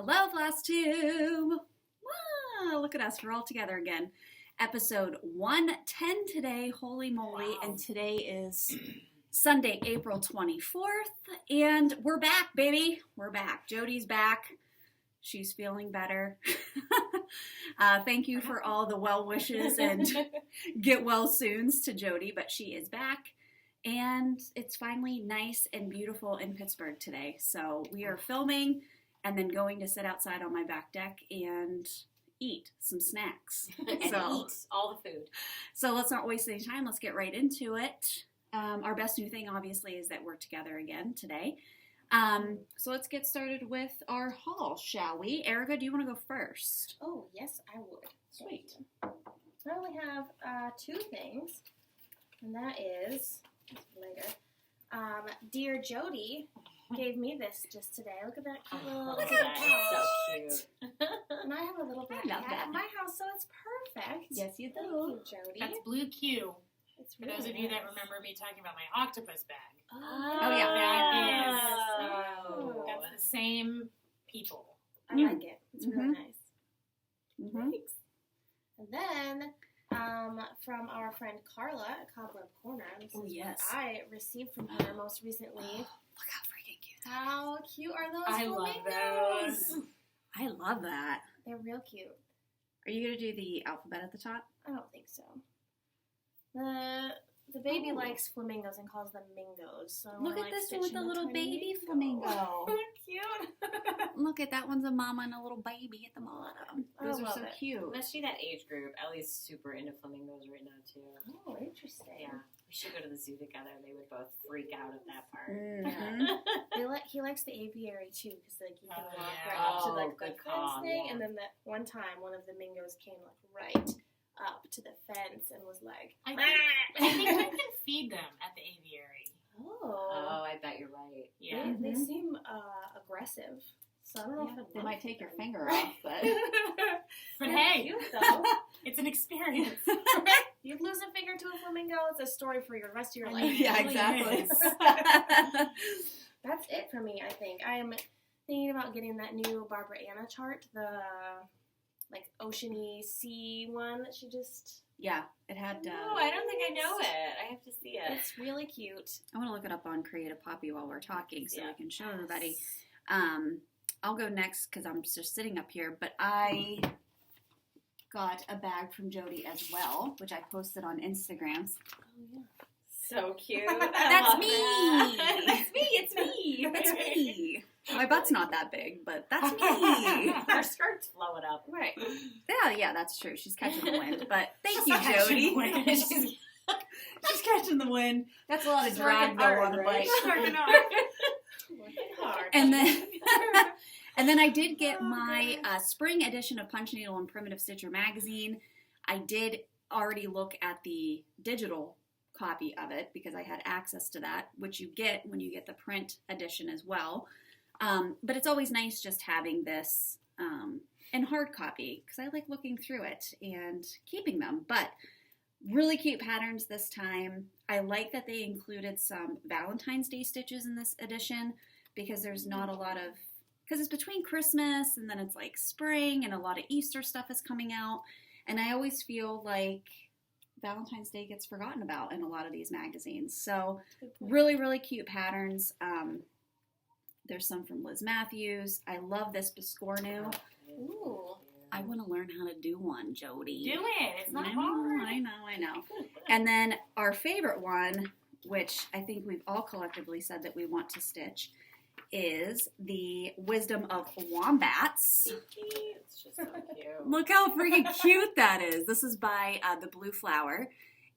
Hello, Flosstube! Wow, look at us, we're all together again. Episode 110 today, holy moly, wow. And today is Sunday, April 24th, and we're back, baby. We're back. Jodi's back. She's feeling better. Thank you for all the well wishes and get well soons to Jodi, but she is back. And it's finally nice and beautiful in Pittsburgh today. So we are filming and then going to sit outside on my back deck and eat some snacks. And eat all the food. So let's not waste any time. Let's get right into it. Our best new thing, obviously, is that we're together again today. So let's get started with our haul, shall we? Erica, do you want to go first? Oh, yes, I would. Sweet. I only have two things, and that is, later, dear Jodi gave me this just today. Look at that cute little... Look at that. So cute. And I have a little black cat in my house, so it's perfect. Yes, you do. Thank you, Jodi. That's Blue Q. It's For really those of you nice. that remember me talking about my octopus bag. Oh, yeah. That's the same people. I like it. It's really nice. Mm-hmm. Thanks. And then, from our friend Carla at Cobweb Corner, this is what I received from her most recently. Look how freaking cute. How cute are those I love flamingos? those. I love that. They're real cute. Are you going to do the alphabet at the top? I don't think so. The baby likes flamingos and calls them mingos. So I Look wanna, at this one with the little baby flamingo. flamingo. Cute. Look at that one's a mama and a little baby at the bottom. I Those are love so it. cute. Must be that age group. Ellie's super into flamingos right now, too. Oh, interesting. Yeah. We should go to the zoo together. They would both freak out at that part. Mhm. He likes the aviary too, because like you can Oh, walk yeah. right up to like good the call, fence thing, yeah. and then that one time one of the mingos came like right up to the fence and was like, I think you can feed them at the aviary. Oh, I bet you're right. Yeah. They seem aggressive. So I don't know if I'd They love might take your them. finger off, but But They're hey, cute, though. it's an experience. You'd lose a finger to a flamingo. It's a story for your rest of your life. yeah, really exactly. is. That's it for me, I think. I am thinking about getting that new Barbara Anna chart, the like oceany sea one that she just... Yeah, it had. No, I don't think I know it. I have to see it. It's really cute. I want to look it up on Creative Poppy while we're talking, so Yeah. we can show everybody. I'll go next because I'm just sitting up here, but I got a bag from Jodi as well, which I posted on Instagram. Oh, yeah. So cute. That's me. That's me. It's me. That's me. My butt's not that big, but that's me. Her skirt's blowing up. Right. Yeah, that's true. She's catching the wind, but thank She's you, catching Jodi. the wind. She's catching the wind. That's a lot of She's drag working though hard, on a right? bike. Working hard. And then I did get my spring edition of Punch Needle and Primitive Stitcher magazine. I did already look at the digital copy of it because I had access to that, which you get when you get the print edition as well. But it's always nice just having this in hard copy because I like looking through it and keeping them. But really cute patterns this time. I like that they included some Valentine's Day stitches in this edition because there's not a lot of, because it's between Christmas and then it's like spring and a lot of Easter stuff is coming out. And I always feel like Valentine's Day gets forgotten about in a lot of these magazines. So really, really cute patterns. There's some from Liz Matthews. I love this Biscornu. Ooh. I want to learn how to do one, Jodi. Do it. It's not I hard. know. And then our favorite one, which I think we've all collectively said that we want to stitch, is the Wisdom of Wombats. It's just so cute. Look how freaking cute that is. This is by The Blue Flower.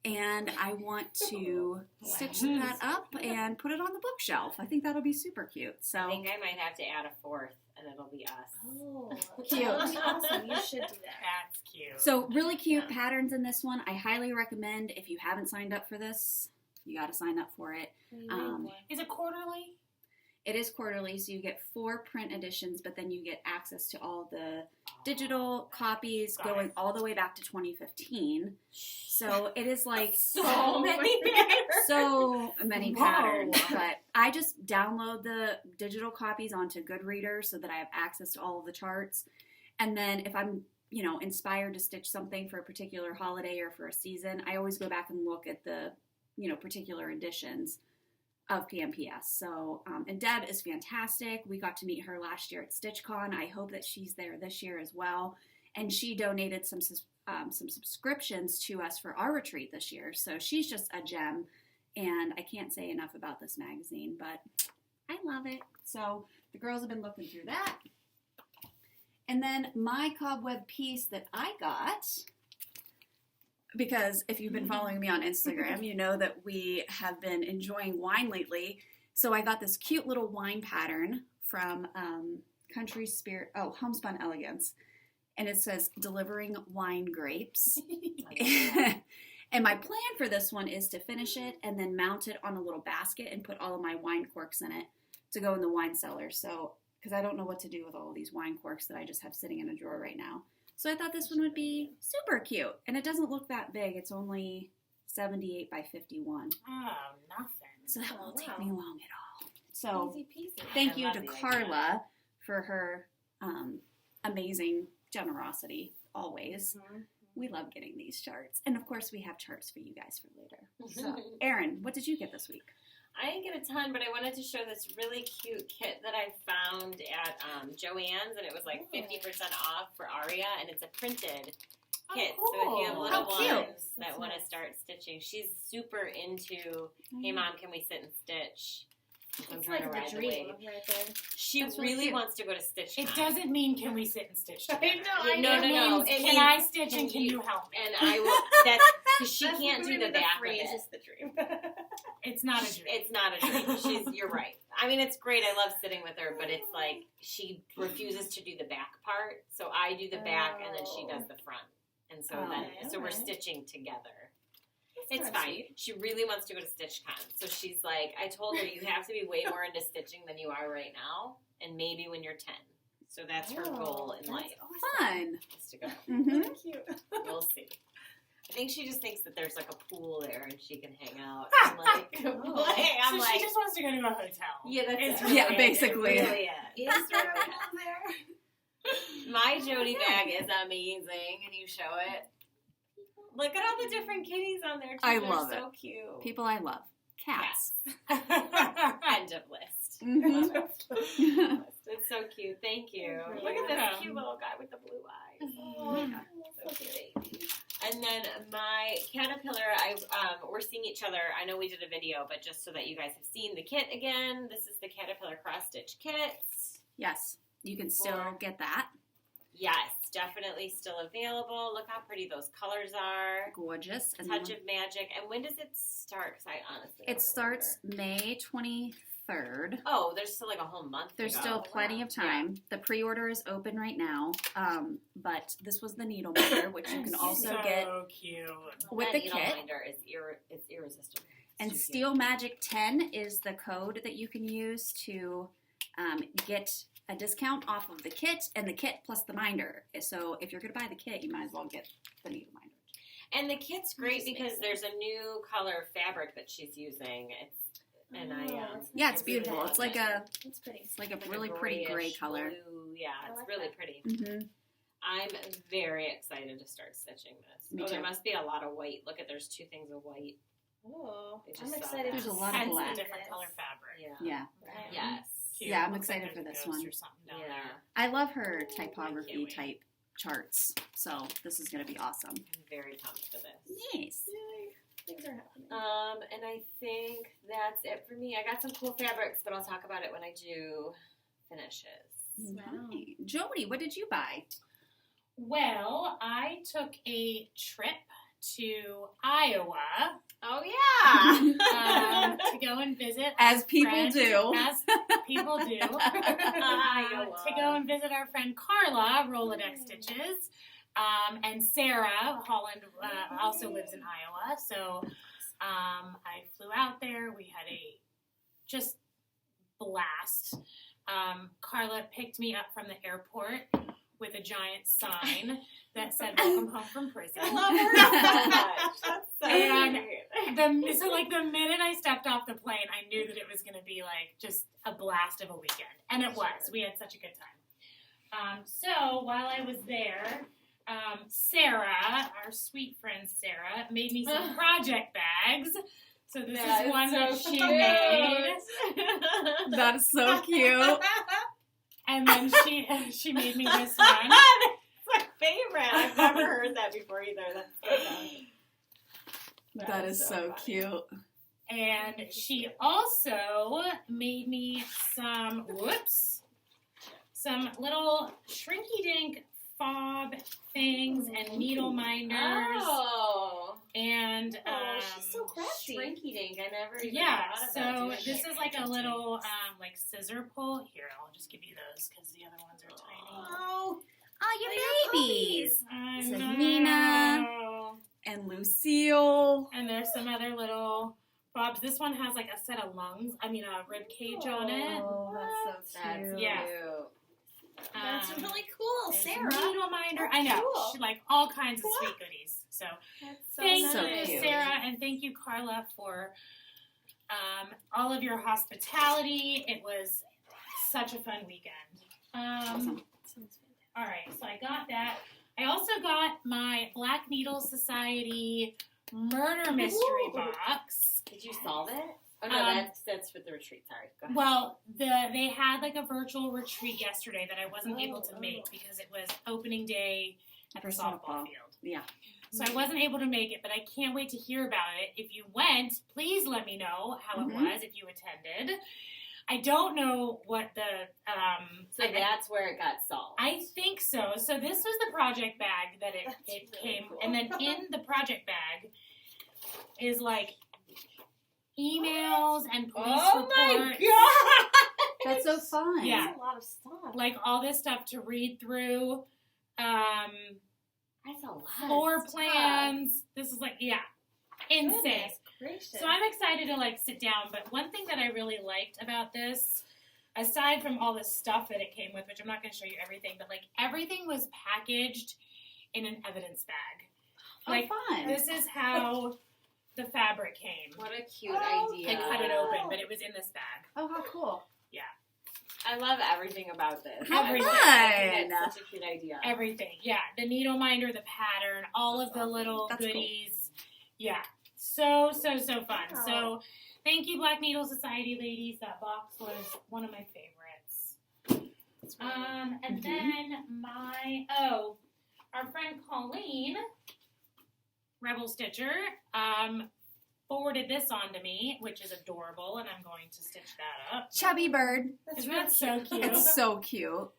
And I want to stitch that up and put it on the bookshelf. I think that'll be super cute. I So think I might have to add a fourth, and it'll be us. Oh, Cute. Awesome. You should do that. That's cute. So really cute patterns in this one. I highly recommend if you haven't signed up for this, you got to sign up for it. Is it quarterly? It is quarterly, so you get 4 print editions, but then you get access to all the digital copies Got going all the way back to 2015. So it is like So many so many Whoa. patterns, but I just download the digital copies onto Goodreader so that I have access to all of the charts. And then if I'm, inspired to stitch something for a particular holiday or for a season, I always go back and look at the, particular editions of PMPS. So, and Deb is fantastic. We got to meet her last year at StitchCon. I hope that she's there this year as well. And she donated some subscriptions to us for our retreat this year. So she's just a gem. And I can't say enough about this magazine, but I love it. So the girls have been looking through that. And then my cobweb piece that I got, because if you've been following me on Instagram, you know that we have been enjoying wine lately. So I got this cute little wine pattern from Homespun Elegance. And it says, delivering wine grapes. And my plan for this one is to finish it and then mount it on a little basket and put all of my wine corks in it to go in the wine cellar. So, because I don't know what to do with all of these wine corks that I just have sitting in a drawer right now. So I thought this one would be super cute. And it doesn't look that big. It's only 78 by 51. Oh, nothing. So that won't take me long at all. So Easy peasy. thank I you love to the idea. Carla for her amazing generosity always. Mhm. We love getting these charts. And of course we have charts for you guys for later. So Erin, what did you get this week? I didn't get a ton, but I wanted to show this really cute kit that I found at Joann's, and it was like 50% off for Aria, and it's a printed kit. Oh, So if you have cool. little How cute. ones that That's want to nice. start stitching, she's super into, hey mom, can we sit and stitch? I'm It's trying to like ride the the dream wave. right there. She That's really really cute. wants to go to StitchCon. It doesn't mean can we sit and stitch together. I No, know. no, no. It It means, means, can I stitch can and can you- you help me? and I will, that's, because she That's can't do really the back of phrase it. is the dream. It's not a dream. It's not a dream. You're right. I mean, it's great. I love sitting with her, but it's like she refuses to do the back part. So I do the back, and then she does the front. And so Okay, we're okay. stitching together. That's It's kinda fine. sweet. She really wants to go to StitchCon. So she's like, I told her you have to be way more into stitching than you are right now, and maybe when you're 10. So that's her goal in that's life, Fun. is to go. Mm-hmm. Cute. We'll see. I think she just thinks that there's like a pool there and she can hang out. I'm like, I'm So like, she just wants to go to a hotel. yeah, that's It's it. really Yeah, it. basically. It really is. Is there a pool there? My Jodi bag is amazing. Can you show it? Look at all the different kitties on there. Too. I They're love so cute. People I love. Cats. End of list. Mhm. It's so cute. Thank you. You're Look at this welcome. cute little guy with the blue eyes. Oh, So cute. And then my caterpillar, we're seeing each other. I know we did a video, but just so that you guys have seen the kit again, this is the caterpillar cross stitch kits. Yes, you can still get that. Yes, definitely still available. Look how pretty those colors are. Gorgeous. And Touch of magic. And when does it start? Because I honestly don't it starts May 23rd. Oh, there's still like a whole month. There's to still go. plenty of time. The pre-order is open right now, but this was the needle maker, which you can also so get cute. with That the needle kit. binder is it's irresistible. It's And too cute. Steel Magic 10 is the code that you can use to get a discount off of the kit and the kit plus the binder. So if you're going to buy the kit, you might as well get the needle binder. And the kit's great Just because makes there's a new color fabric that she's using. Yeah, it's I beautiful. really It's like love It's pretty. it's like a like really pretty gray grayish color. blue. Yeah, I it's like really that. pretty. Mm-hmm. I'm very excited to start stitching this. Me There too. must be a lot of white. Look at there's 2 things of white. Oh, I just I'm saw excited. that. There's a to lot of see Hence black. the different this. color fabric. Yeah. Yeah. Right. Yes. Cute. Yeah, I'm Looks like excited for there's this a ghost one. Or something down Yeah. there. I love her can't typography wait. type charts. So this is going to be awesome. I'm very pumped for this. Yes. Yay. Things are happening. And I think that's it for me. I got some cool fabrics, but I'll talk about it when I do finishes. Right. Jodi, what did you buy? Well, I took a trip to Iowa Oh yeah. to go and visit As our people friend- do. As people do. Iowa. To go and visit our friend Carla, Rolodex Stitches. And Sarah Holland also lives in Iowa. So I flew out there. We had a just blast. Carla picked me up from the airport with a giant sign that said "Welcome home from prison." I love her so much. That's so And sweet. the minute I stepped off the plane, I knew that it was going to be like just a blast of a weekend, and it was. We had such a good time. So while I was there, Sarah, our sweet friend Sarah, made me some project bags. So this is one that she made. That is so cute. And then she made me this one. That's my favorite. I've never heard that before either. That's so funny. That is so funny. cute. And she also made me some little shrinky-dink fob things and needle minders. Oh. And she's so crafty. Shrinky dink. I never even yeah, thought so about doing this that. is like a little like scissor pull. Here, I'll just give you those because the other ones are tiny. Oh, Oh, your babies. I So know. Nina. And Lucille. And there's some other little fobs. This one has like a set of a rib cage on it. Oh, that's so That's cute. Yeah. cute. that's really cool, There's a Sarah. needle minder. That's I know. cool. She like all kinds of sweet goodies. So That's thank So you, cute. Sarah, and thank you, Carla, for all of your hospitality. It was such a fun weekend. Awesome. All right, so I got that. I also got my Black Needle Society murder mystery box. Did you solve it? Oh no, that's for the retreat. Sorry. Go ahead. Well, they had like a virtual retreat yesterday that I wasn't able to make because it was opening day at the For softball softball. field. Yeah. So I wasn't able to make it, but I can't wait to hear about it. If you went, please let me know how it Mhm. was, if you attended. I don't know what the So that's where it got solved. I think so. So this was the project bag that it really came, cool. and then in the project bag is like emails and police reports, That's so fun. Yeah. That's a lot of stuff. like all this stuff to read through. That's a lot. Floor of stuff. plans. This is like insane. Goodness gracious. So I'm excited to like sit down. But one thing that I really liked about this, aside from all the stuff that it came with, which I'm not going to show you everything, but like everything was packaged in an evidence bag. Oh, Like fun. this is how the fabric came. What a cute Oh, idea. They cut it open, but it was in this bag. Oh, how cool. I love everything about this. How Everything. I think fun. it's such a cute idea. Everything. Yeah. The needle minder, the pattern, all of the little That's cool. goodies. Yeah. So fun. Wow. So thank you, Black Needle Society ladies. That box was one of my favorites. And Mhm. then our friend Colleen, Rebel Stitcher, forwarded this on to me, which is adorable, and I'm going to stitch that up. Chubby bird. That's Isn't really that so cute? It's so cute.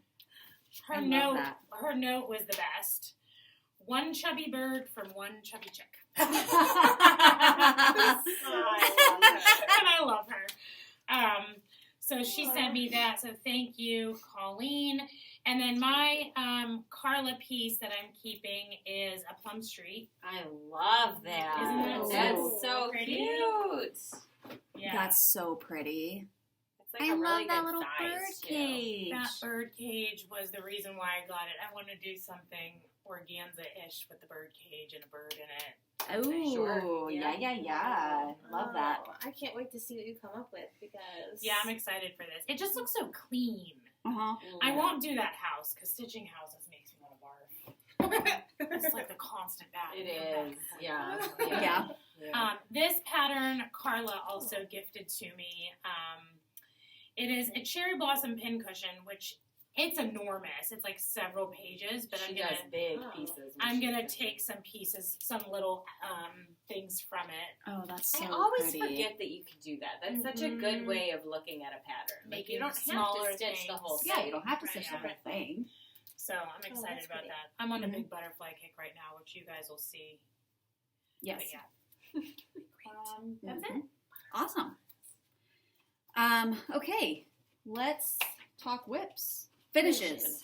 Her I love note, that. her note was the best. One chubby bird from one chubby chick. And I love her. So she sent me that. So thank you, Colleen. And then my Carla piece that I'm keeping is a Plum Street. I love that. Isn't that That's so pretty? cute. Yeah, That's so pretty. It's like I a really love that good little size, bird too. cage. that bird cage was the reason why I got it. I wanted to do something organza-ish with the bird cage and a bird in it. Oh, Sure. yeah. Love that. Oh, I can't wait to see what you come up with because Yeah, I'm excited for this. It just looks so clean. Uh-huh. I won't do that house because stitching houses makes me want to barf. It's like the constant battle. It is. Yeah. Yeah. This pattern Carla also gifted to me. It is a cherry blossom pincushion, which it's enormous. It's like several pages, but She does big pieces. I'm gonna take some pieces, some little things from it. Oh, that's so I always pretty. forget that you can do that. That's such a good way of looking at a pattern. Like Making you don't have smaller to stitch the things. whole thing. Yeah, you don't have to stitch the Right. whole thing. So I'm excited that's about pretty. that. I'm on a Mhm. big butterfly kick right now, which you guys will see. Yes. But yeah. That's it. Mhm. Awesome. Okay, let's talk whips. Finishes.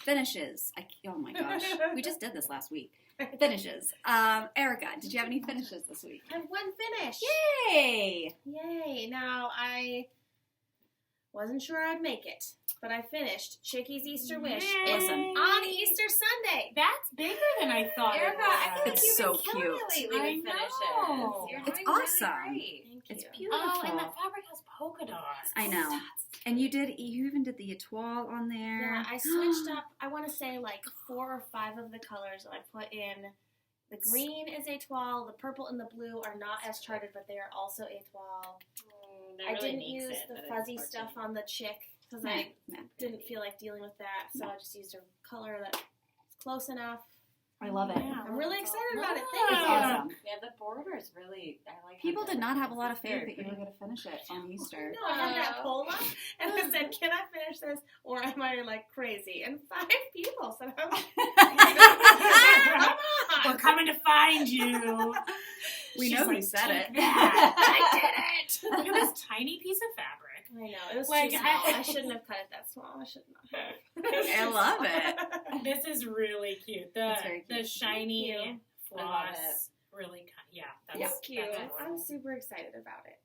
Oh my gosh. We just did this last week. Finishes. Erica, did you have any finishes this week? I have one finish. Yay! Yay! Now Wasn't sure I'd make it, but I finished Shakey's Easter Wish Yay. Listen. on Easter Sunday. That's bigger than I thought Erica, it was. I feel like It's you've so been killing it cute. lately I with finishes. know. You're It's doing really awesome. great. Thank It's you. beautiful. Oh, and that fabric has polka dots. I know. And you even did the etoile on there. Yeah, I switched up. I want to say like 4 or 5 of the colors I put in. The green is etoile. The purple and the blue are not as charted, but they are also etoile. That I really didn't makes use it the that it's fuzzy sparkly. stuff on the chick because Nah, I nah. didn't feel like dealing with that, so I just used a color that's close enough. I love it. Yeah. I'm really excited about it. It's Thank you. awesome. Yeah, the border is really. I like. People how did not have a this lot is of faith very that you were pretty. going to finish it on Easter. No, I had that poll up and I said, "Can I finish this, or am I like crazy?" And 5 people said, "Come We're on." coming to find you. We She's know who like, said "Take it." that. I did it. Look at this tiny piece of fabric. I know it was Like, too small. I shouldn't have cut it that small. I should not have. I love it. This is really cute. The It's very cute. the shiny Thank you. I love floss really yeah, that's Yeah. Thank you. That's I'm adorable. super excited about it.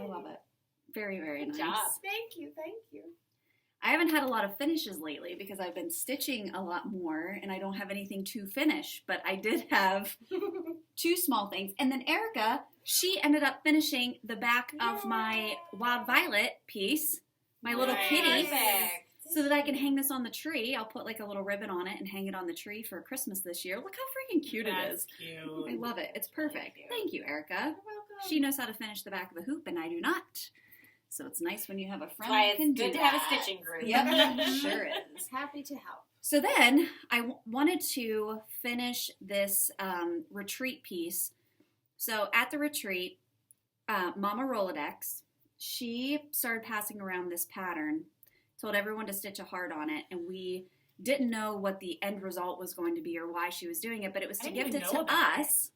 I love it. Very, very Good nice. job. Thank you. Thank you. I haven't had a lot of finishes lately because I've been stitching a lot more and I don't have anything to finish, but I did have 2 small things. And then Erica, she ended up finishing the back of my Wild Violet piece, my little Nice. kitty, Perfect. so that I can hang this on the tree. I'll put like a little ribbon on it and hang it on the tree for Christmas this year. Look how freaking cute it That's is. cute. I love it. It's perfect. Thank you, Erica. You're welcome. She knows how to finish the back of a hoop and I do not. So it's nice when you have a friend That's why that it's can do good to that. have a stitching group. Yep, sure is. Happy to help. So then I wanted to finish this retreat piece. So at the retreat, Mama Rolodex, she started passing around this pattern, told everyone to stitch a heart on it, and we didn't know what the end result was going to be or why she was doing it, but it was I to didn't gift even it know to about us.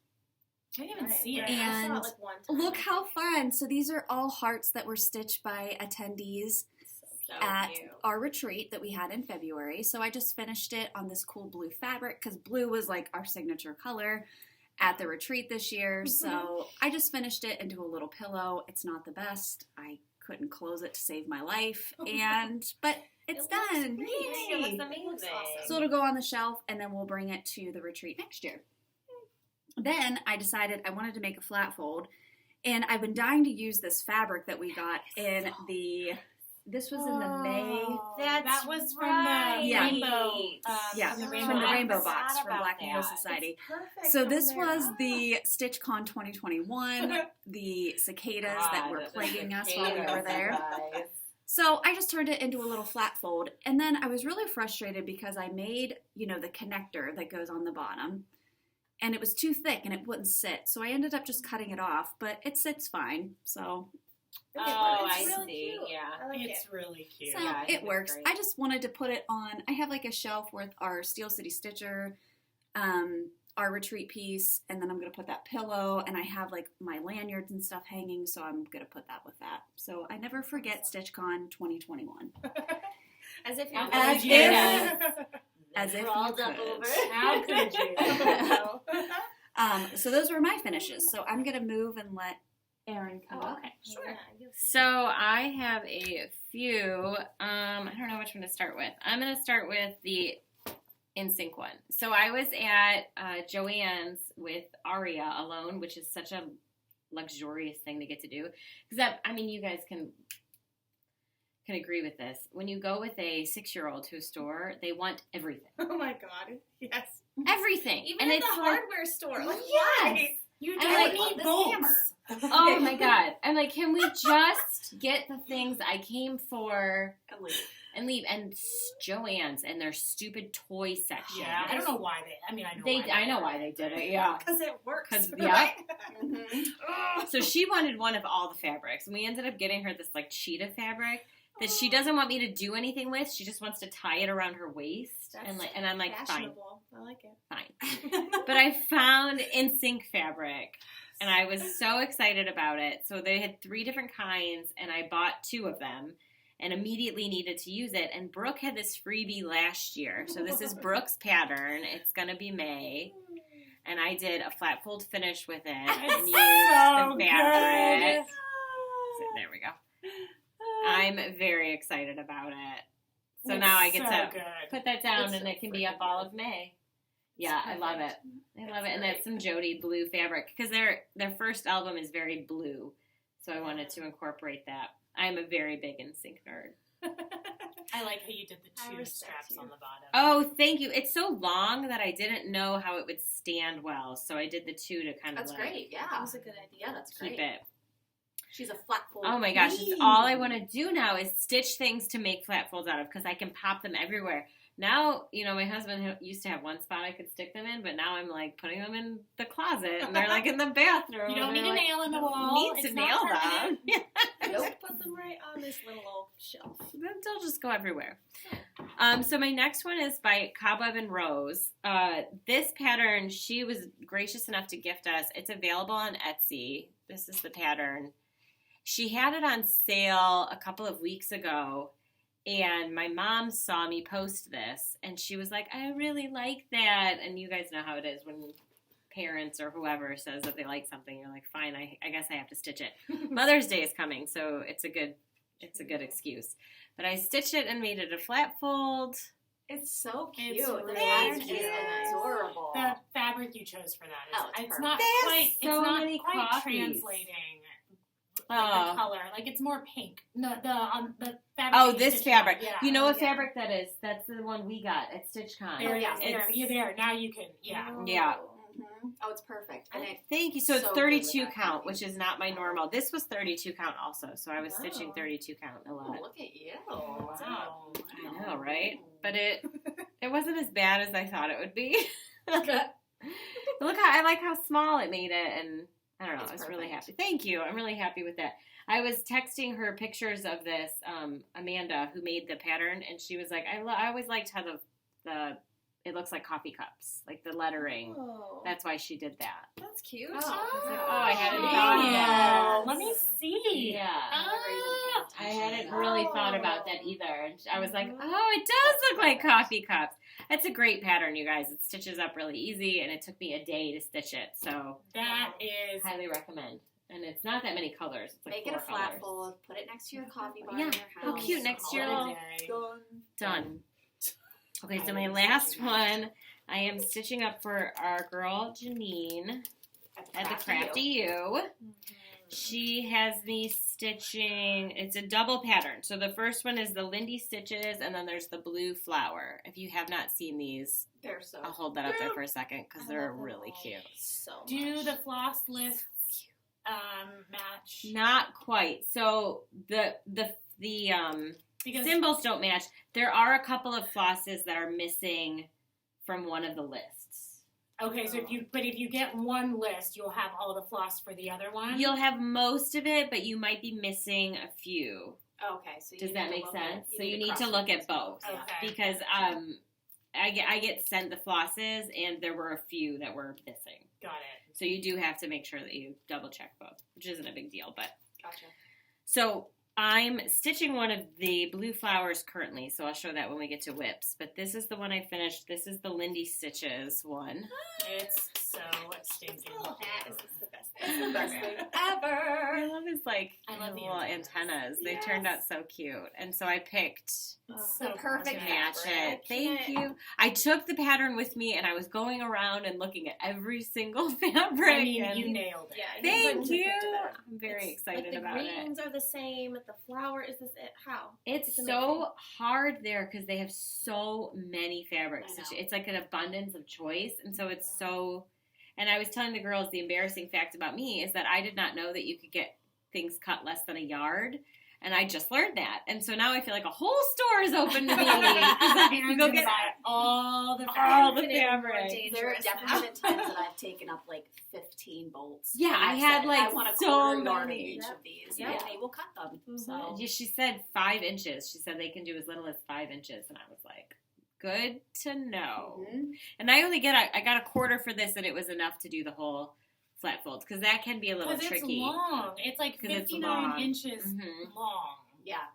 I didn't even Right, see it. right. I saw And it like one time. Look how fun. So these are all hearts that were stitched by attendees So at cute. our retreat that we had in February. So I just finished it on this cool blue fabric because blue was like our signature color at the retreat this year. So I just finished it into a little pillow. It's not the best. I couldn't close it to save my life. But it's It looks done. great. It looks Yay. amazing. It looks awesome. So it'll go on the shelf and then we'll bring it to the retreat next year. Then I decided I wanted to make a flat fold, and I've been dying to use this fabric that we got in this was in the May, That was from right. the Yeah. rainbow. yeah, from the from the rainbow. Rainbow Box. Box from Forgot Black about Rainbow that. Society. Perfect. So on this there. was the StitchCon 2021, the cicadas that were plaguing us while we were there. So I just turned it into a little flat fold, and then I was really frustrated because I made, the connector that goes on the bottom, and it was too thick and it wouldn't sit. So I ended up just cutting it off, but it sits fine. So, Look Oh, at it. I It's really see. cute. Yeah. I like It's it. really cute. so Yeah, I think it it's works. great. I just wanted to put it on. I have like a shelf with our Steel City Stitcher, our retreat piece, and then I'm going to put that pillow, and I have like my lanyards and stuff hanging, so I'm going to put that with that. So I never forget StitchCon 2021. As if you're As As you if- could. As if Rolled you up could. over. How could you? So those were my finishes. So I'm going to move and let Erin come Oh, up. okay. Sure. Yeah, So I have a few. I don't know which one to start with. I'm going to start with the InSync one. So I was at Joanne's with Aria alone, which is such a luxurious thing to get to do. Because you guys can agree with this. When you go with a 6-year-old to a store, they want everything. Oh my god. Yes. Everything. Even and at it's the like, hardware store. Like, Yes. why? You I don't like need this bolts. hammer. oh my god. I'm like, can we just get the things I came for and leave? And Joanne's and their stupid toy section. Yeah, I don't know why they. I I know why they did it. Yeah. Because it works. 'Cause, right? So she wanted one of all the fabrics, and we ended up getting her this like cheetah fabric that she doesn't want me to do anything with. She just wants to tie it around her waist, That's and I'm like, fine, fashionable. I like it. fine. But I found InSync fabric, and I was so excited about it. So they had 3 different kinds, and I bought 2 of them, and immediately needed to use it. And Brooke had this freebie last year, so this is Brooke's pattern. It's gonna be May. And I did a flat fold finish with it and used so the fabric. good. So there we go. I I'm very excited about it. So It's now I get so to good. put that down, It's and so it can be up freaking all good. of May. Yeah, I love it. I love it, and great. that's some Jodi blue fabric because their first album is very blue, so I wanted to incorporate that. I'm a very big NSYNC nerd. I like how you did the I two respect straps you. on the bottom. Oh, thank you. It's so long that I didn't know how it would stand well, so I did the two to kind of That's like great. Yeah, That was a good idea. Yeah, that's keep great. it. She's a flat fold. Oh my gosh, it's queen. all I want to do now is stitch things to make flat folds out of because I can pop them everywhere. Now, my husband used to have one spot I could stick them in, but now I'm like putting them in the closet and they're like in the bathroom. You don't and need they're a like, nail in the wall. Need to It's nail not them. permanent. Just put them right on this little old shelf. They'll just go everywhere. So my next one is by Cobweb and Rose. This pattern, she was gracious enough to gift us. It's available on Etsy. This is the pattern. She had it on sale a couple of weeks ago, and my mom saw me post this, and she was like, I really like that. And you guys know how it is when parents or whoever says that they like something, you're like, fine, I guess I have to stitch it. Mother's Day is coming, so it's a good excuse. But I stitched it and made it a flat fold. It's so cute. It's The really pattern cute. is adorable. The fabric you chose for that is Oh, it's it's not perfect. They quite have it's so not many quite copies. translating Oh. the color. Like it's more pink. The fabric. Oh, that you this stitched fabric. on, yeah. You know what Yeah. fabric that is? That's the one we got at StitchCon. There it yeah. is. There. You're there. Now you can. Yeah. Yeah. Mhm. Oh, it's perfect. And it, Thank you. So it's So good 32 with that count, copy. which is not my normal. This was 32 count also, so I was stitching Wow. 32 count a oh, lot. look at you. Wow. I know, right? But it wasn't as bad as I thought it would be. Look how I like how small it made it, and I don't know. It's I was really perfect. happy. Thank you. I'm really happy with that. I was texting her pictures of this, Amanda, who made the pattern, and she was like, I always liked how the it looks like coffee cups, like the lettering. Oh, That's why she did that. that's cute. Oh, I hadn't Yes. thought of that. Let me see. Yeah. Ah. I hadn't really thought about that either. And I was like, Mhm. oh, it does look like coffee cups. It's a great pattern, you guys. It stitches up really easy, and it took me a day to stitch it. So That is. highly recommend. And it's not that many colors. It's like Make it 4 a flat colors. fold. Put it next to your coffee bar Yeah. in your Oh, house. cute. Next to your Call it a little- day. Done. Okay, so I my love last stitching. one, I am stitching up for our girl Janine at the Crafty U. She has me stitching, it's a double pattern. So the first one is the Lindy stitches, and then there's the blue flower. If you have not seen these, They're so I'll hold that up there for a second because I they're love them really all. cute. So Do much. the floss lists match? Not quite. So the Because symbols don't match. There are a couple of flosses that are missing from one of the lists. okay, so if you get one list, you'll have all the floss for the other one. You'll have most of it, but you might be missing a few. Okay, so you Does need that to make look at- sense? So you need to cross look at reference both. Okay. Because I get sent the flosses, and there were a few that were missing. Got it. So you do have to make sure that you double check both, which isn't a big deal. But Gotcha. so I'm stitching one of the blue flowers currently, so I'll show that when we get to whips. But this is the one I finished. This is the Lindy Stitches one. It's so stinking. Little hat is the best. It's the best thing I ever. love his I love the little antennas. They turned out so cute, and so I picked It's The so perfect to gorgeous. match fabric. it. Thank can't- you. I took the pattern with me, and I was going around and looking at every single fabric. I mean, and you nailed it. Yeah, thank couldn't you. have picked it better. I'm very It's excited like the about it. greens are the same. The flower is this. How? It's It's so amazing. hard there because they have so many fabrics. I know. It's like an abundance of choice, and so it's so. And I was telling the girls the embarrassing fact about me is that I did not know that you could get things cut less than a yard, and I just learned that. And so now I feel like a whole store is open to me. 'Cause I can Aaron's go gonna get buy all the all the Infinite more fabric. There dangerous have definitely been times that I've taken up like 15 bolts. Yeah, and I I've had, said, like, I want a so quarter yard of many. each Yep. of these. Yep. And they will cut them. Mhm. So Yeah, she said 5 inches. She said they can do as little as 5 inches, and I was like, good to know. Mhm. And I got a quarter for this, and it was enough to do the whole flat folds because that can be a little Because it's tricky. long. It's like 'Cause it's 59 long. inches Mhm. long. yeah,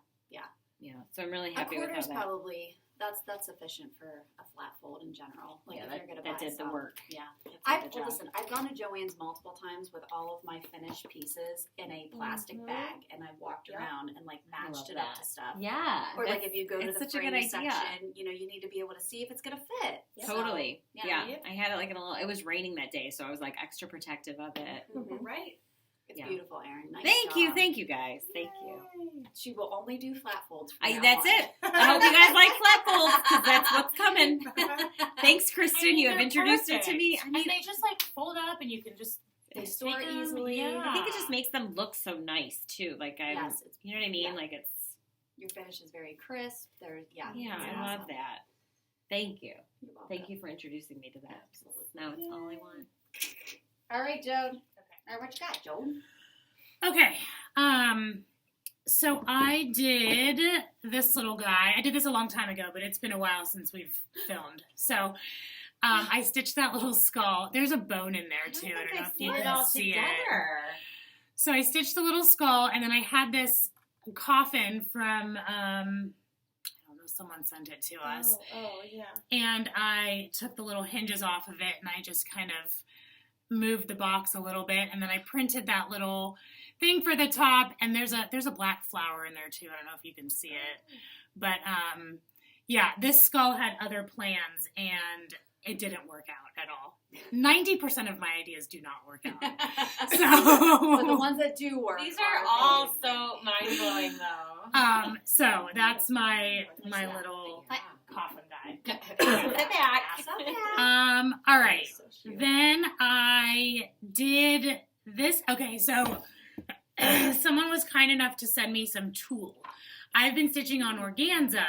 Yeah, so I'm really a happy with quarter is how that. probably That's sufficient for a flat fold in general. Like if you're gonna buy that did the some. work. Yeah. Well, Listen, I've gone to Joann's multiple times with all of my finished pieces in a plastic bag, and I've walked around and like matched it up to stuff. Yeah. Or like if you go to the such a good frame idea. section, you know, you need to be able to see if it's gonna fit. Totally. So, yeah. I had it like in a little. It was raining that day, so I was like extra protective of it. Mhm. Right. It's beautiful, Erin. Nice Thank you guys. Thank you. She will only do flat folds. From now That's on. it. I hope you guys like flat folds because that's what's coming. Thanks, Kristen. You have they're introduced it to me. perfect. And they just like fold up, and you can just They store take 'em. easily. Yeah. I think it just makes them look so nice too. Like Yes, it's, you know what I mean? yeah. Like it's. your finish is very crisp. There's Yeah, it's I awesome. love that. Thank you. You're welcome. Thank you for introducing me to that. Now it's all I want. All right, Joe. All right, what you got, Joe? Okay. So I did this little guy. I did this a long time ago, but it's been a while since we've filmed. So I stitched that little skull. There's a bone in there too. I don't know if you can see it. So I stitched the little skull, and then I had this coffin from I don't know, someone sent it to us. Oh, yeah. And I took the little hinges off of it, and I just kind of moved the box a little bit, and then I printed that little thing for the top, and there's a black flower in there too. I don't know if you can see it, but yeah, this skull had other plans, and it didn't work out at all. 90% of my ideas do not work out. But the ones that do work, These are all so mind blowing though. So that's my little coffin guy. Sit back. All right. Then I did this. Okay, so someone was kind enough to send me some tulle. I've been stitching on organza,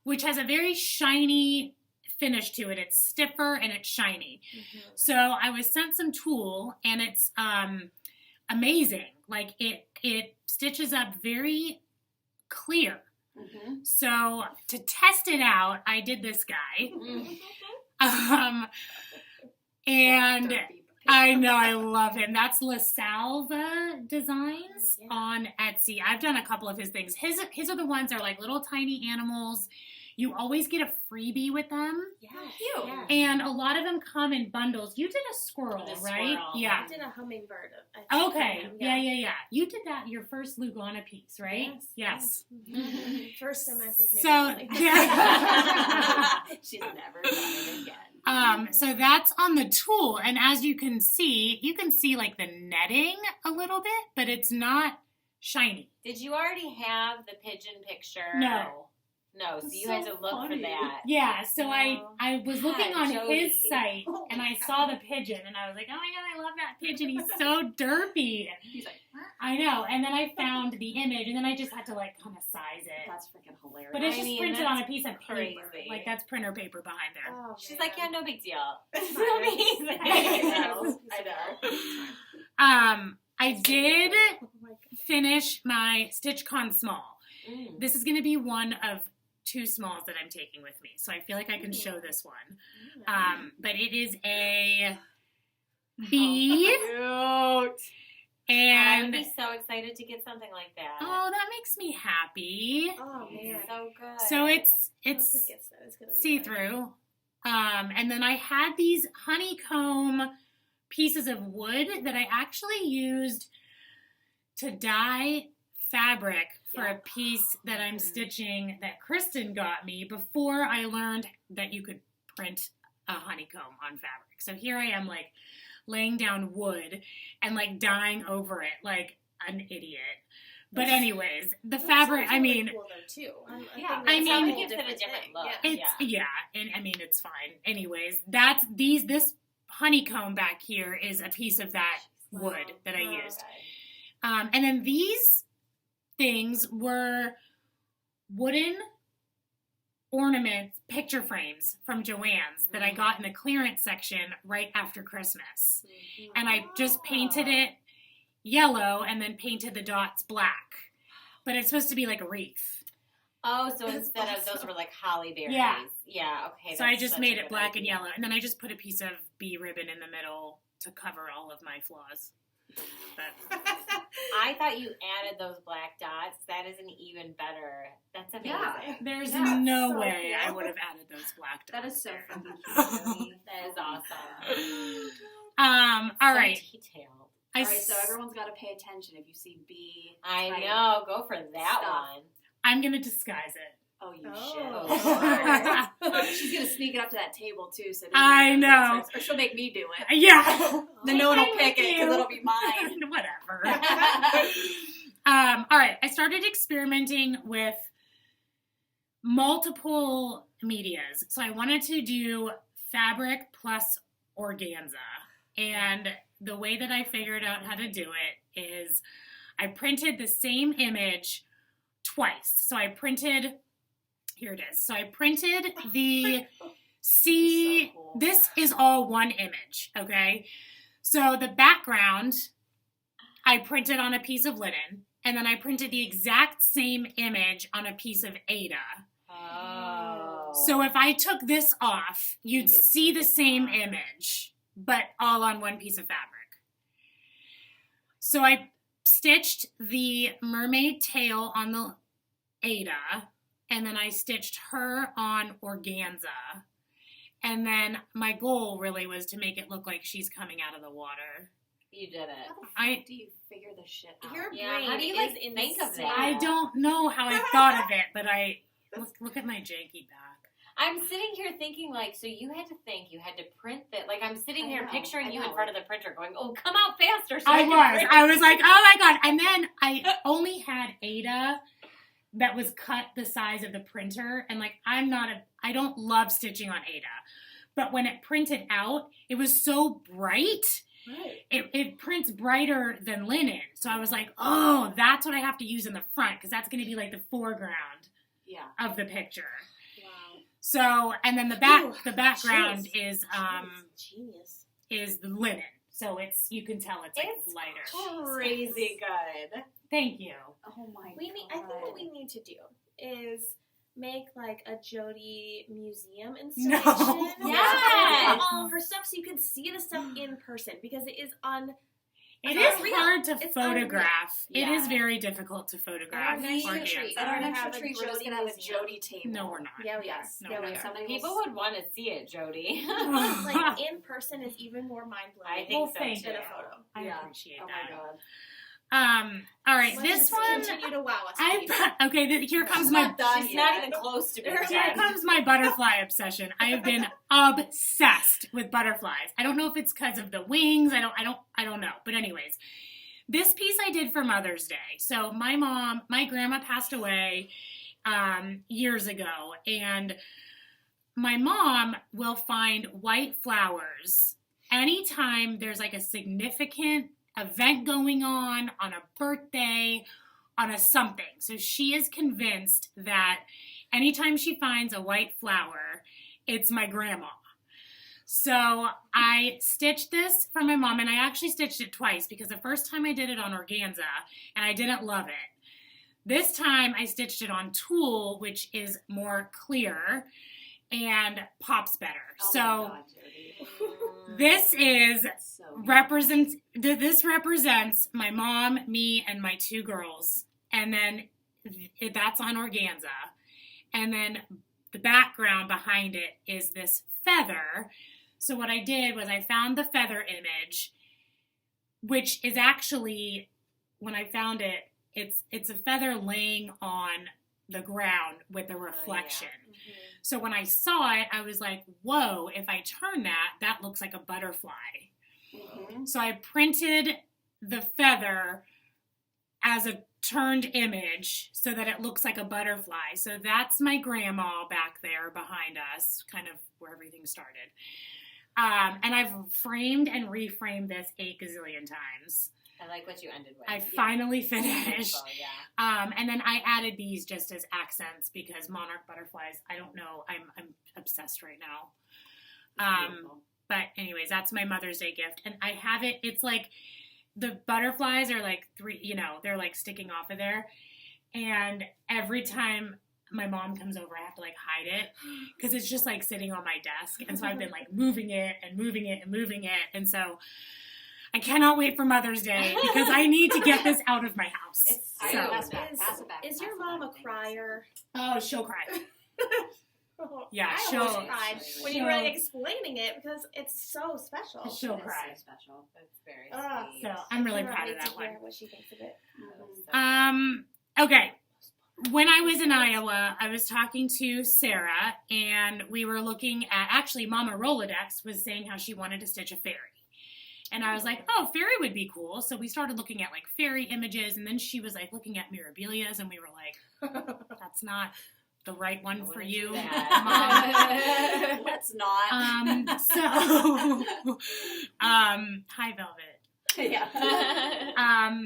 which has a very shiny finish to it. It's stiffer and it's shiny. Mm-hmm. So I was sent some tulle, and it's amazing. Like it stitches up very clear. Mm-hmm. So to test it out, I did this guy. And I know, I love him. That's La Salva Designs on Etsy. I've done a couple of his things. His are the ones that are like little tiny animals. You always get a freebie with them. Yeah. Cute. Yeah. And a lot of them come in bundles. You did a squirrel, The right? squirrel. Yeah. I did a hummingbird. I think, Okay. from him, Yeah. You did that your first Lugana piece, right? Yes. Mhm. First time I think maybe. So only. yeah. She's never done it again. So that's on the tulle, and as you can see like the netting a little bit, but it's not shiny. Did you already have the pigeon picture? No. No, so you had to look for that. Yeah, so I was looking on Jodi. his site, and I saw the pigeon, and I was like, oh my god, I love that pigeon. He's so derpy. He's like, I know, and then I found the image, and then I just had to like kind of size it. that's freaking hilarious. But it's I just mean, printed that's on a piece of paper. crazy. Like that's printer paper behind there. Oh, She's man. like, yeah, no big deal. It's I amazing. know. I know. I did Oh my God. finish my StitchCon small. Mm. This is going to be one of 2 smalls that I'm taking with me, so I feel like I can show this one. But it is a bead, Cute. and I would be so excited to get something like that. oh, that makes me happy. Oh man. So good. So it's Who forgets that? It's gonna be see-through, and then I had these honeycomb pieces of wood that I actually used to dye fabric for a piece that I'm stitching that Kristen got me before I learned that you could print a honeycomb on fabric. So here I am like laying down wood and like dyeing over it like an idiot. But anyways, the fabric, I mean, cool though too. Yeah, I mean, it gives it a different look. it's, yeah, and I mean, it's fine. Anyways, this honeycomb back here is a piece of that wood that I used. And then these things were wooden ornaments, picture frames from Joann's that I got in the clearance section right after Christmas. And I just painted it yellow and then painted the dots black. But it's supposed to be like a wreath. Oh, so instead of those were like holly berries. Yeah. Yeah, okay. So I that's just such made a it good black and idea. yellow. And then I just put a piece of bee ribbon in the middle to cover all of my flaws. But I thought you added those black dots. that is an even better. That's amazing. Yeah. There's Yeah, no so way I cool. would have added those black dots. That is so there. fucking cute, Jodi. That is awesome. All So right. detailed. All right, so everyone's got to pay attention if you see B. I type. know. Go for that Stuff. one. I'm going to disguise it. Oh, you Oh. shit. She's going to sneak it up to that table, too. So I know. Or she'll make me do it. Yeah. Then no one will Thank pick it because you. it'll be mine. Whatever. All right. I started experimenting with multiple medias. So I wanted to do fabric plus organza. And the way that I figured out how to do it is I printed the same image twice. So I printed, here it is. So I printed the So cool. this is all one image, okay? So the background, I printed on a piece of linen, and then I printed the exact same image on a piece of Aida. Oh. So if I took this off, you'd would see the same that. image, but all on one piece of fabric. So I stitched the mermaid tail on the Aida, and then I stitched her on organza. And then my goal really was to make it look like she's coming out of the water. You did it. How the I- fuck do you figure this shit out? Your Yeah, brain how do you, is like, insane. think of that? I don't know how I thought of it, but look at my janky back. I'm sitting here thinking, like, so you had to think, you had to print that. Like, I'm sitting I here know, picturing I you in know. front of the printer going, oh, come out faster. So I can print. was like, oh my God. And then I only had Aida that was cut the size of the printer. And like, I don't love stitching on Aida. But when it printed out, it was so bright. Right. It prints brighter than linen. So I was like, oh, that's what I have to use in the front because that's going to be like the foreground Yeah. of the picture. Wow. So, and then the background is Genius. the linen. So you can tell it's like It's lighter. crazy good. Thank you. Oh my I think what we need to do is make like a Jodi museum installation. No. Yes. Of all of her stuff, so you can see the stuff in person because it is on. It It's is unreal. hard to It's photograph. unreal. It is Yeah. very difficult to photograph. At our next organza. retreat. At our We're next gonna have a retreat, we're just Jodi going to have a museum. Jodi table. No, we're not. Yeah, we are. Yes. No, yeah, we're we not. are. Somebody People will would want to see it, Jodi. Like in person is even more mind blowing. I think Well, so, thank too. than a photo. I Yeah. appreciate Oh that. my God. All right, Let's this just one. continue to wow us. please. Here comes She's my not done She's yet. not even close to being Here Here done. comes my butterfly obsession. I have been obsessed with butterflies. I don't know if it's because of the wings. I don't know. But anyways, this piece I did for Mother's Day. So my grandma passed away years ago, and my mom will find white flowers anytime there's like a significant event going on a birthday, on a something. So she is convinced that anytime she finds a white flower, it's my grandma. So I stitched this for my mom, and I actually stitched it twice because the first time I did it on organza, and I didn't love it. This time I stitched it on tulle, which is more clear and pops better. Oh So my God, Jodi. this is That's so this represents my mom, me, and my two girls, and then that's on organza, and then the background behind it is this feather. So what I did was I found the feather image, which is actually, when I found it, it's a feather laying on the ground with a reflection. So when I saw it, I was like, whoa, if I turn that looks like a butterfly. Mhm. So I printed the feather as a turned image so that it looks like a butterfly. So that's my grandma back there behind us, kind of where everything started. And I've framed and reframed this 8 gazillion times. I like what you ended with. I finally finished. Beautiful, yeah. And then I added these just as accents because monarch butterflies, I don't know, I'm obsessed right now. Beautiful. But anyways, that's my Mother's Day gift. And I have it, it's like, the butterflies are like 3, they're like sticking off of there. And every time my mom comes over, I have to like hide it because it's just like sitting on my desk. And so I've been like moving it and moving it and moving it. And so I cannot wait for Mother's Day because I need to get this out of my house. Pass it back. Is your mom a crier? Oh, she'll cry. Yeah, I she'll almost cried when you were explaining it because it's so special. She'll cry. So special. It's very sweet. So I'm really I can't proud of wait that to one. hear what she thinks of it. Okay. When I was in Iowa, I was talking to Sarah, and we were looking at, actually, Mama Rolodex was saying how she wanted to stitch a fairy. And I was like, oh, fairy would be cool. So we started looking at, like, fairy images, and then she was, like, looking at Mirabilias, and we were like, that's not the right one for you, Mom. Let's not. Hi, Velvet. Yeah.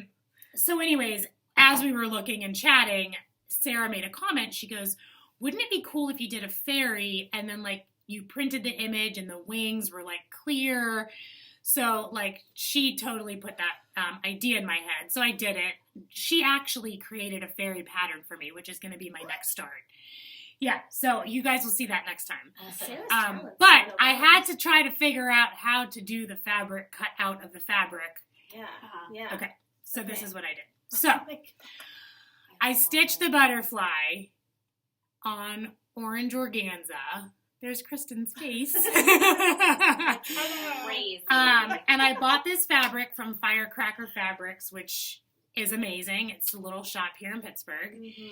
So anyways, as we were looking and chatting, Sarah made a comment. She goes, wouldn't it be cool if you did a fairy and then like you printed the image and the wings were like clear? So like she totally put that idea in my head. So I did it. She actually created a fairy pattern for me, which is going to be my next start. Yeah, so you guys will see that next time. Sarah's But talented. I had to try to figure out how to do the fabric cut out of the fabric. Yeah. Uh-huh. Yeah. Okay, so this Okay. is what I did. So I stitched the butterfly on orange organza. There's Kristen's face. Crazy. And I bought this fabric from Firecracker Fabrics, which is amazing. It's a little shop here in Pittsburgh. Mm-hmm.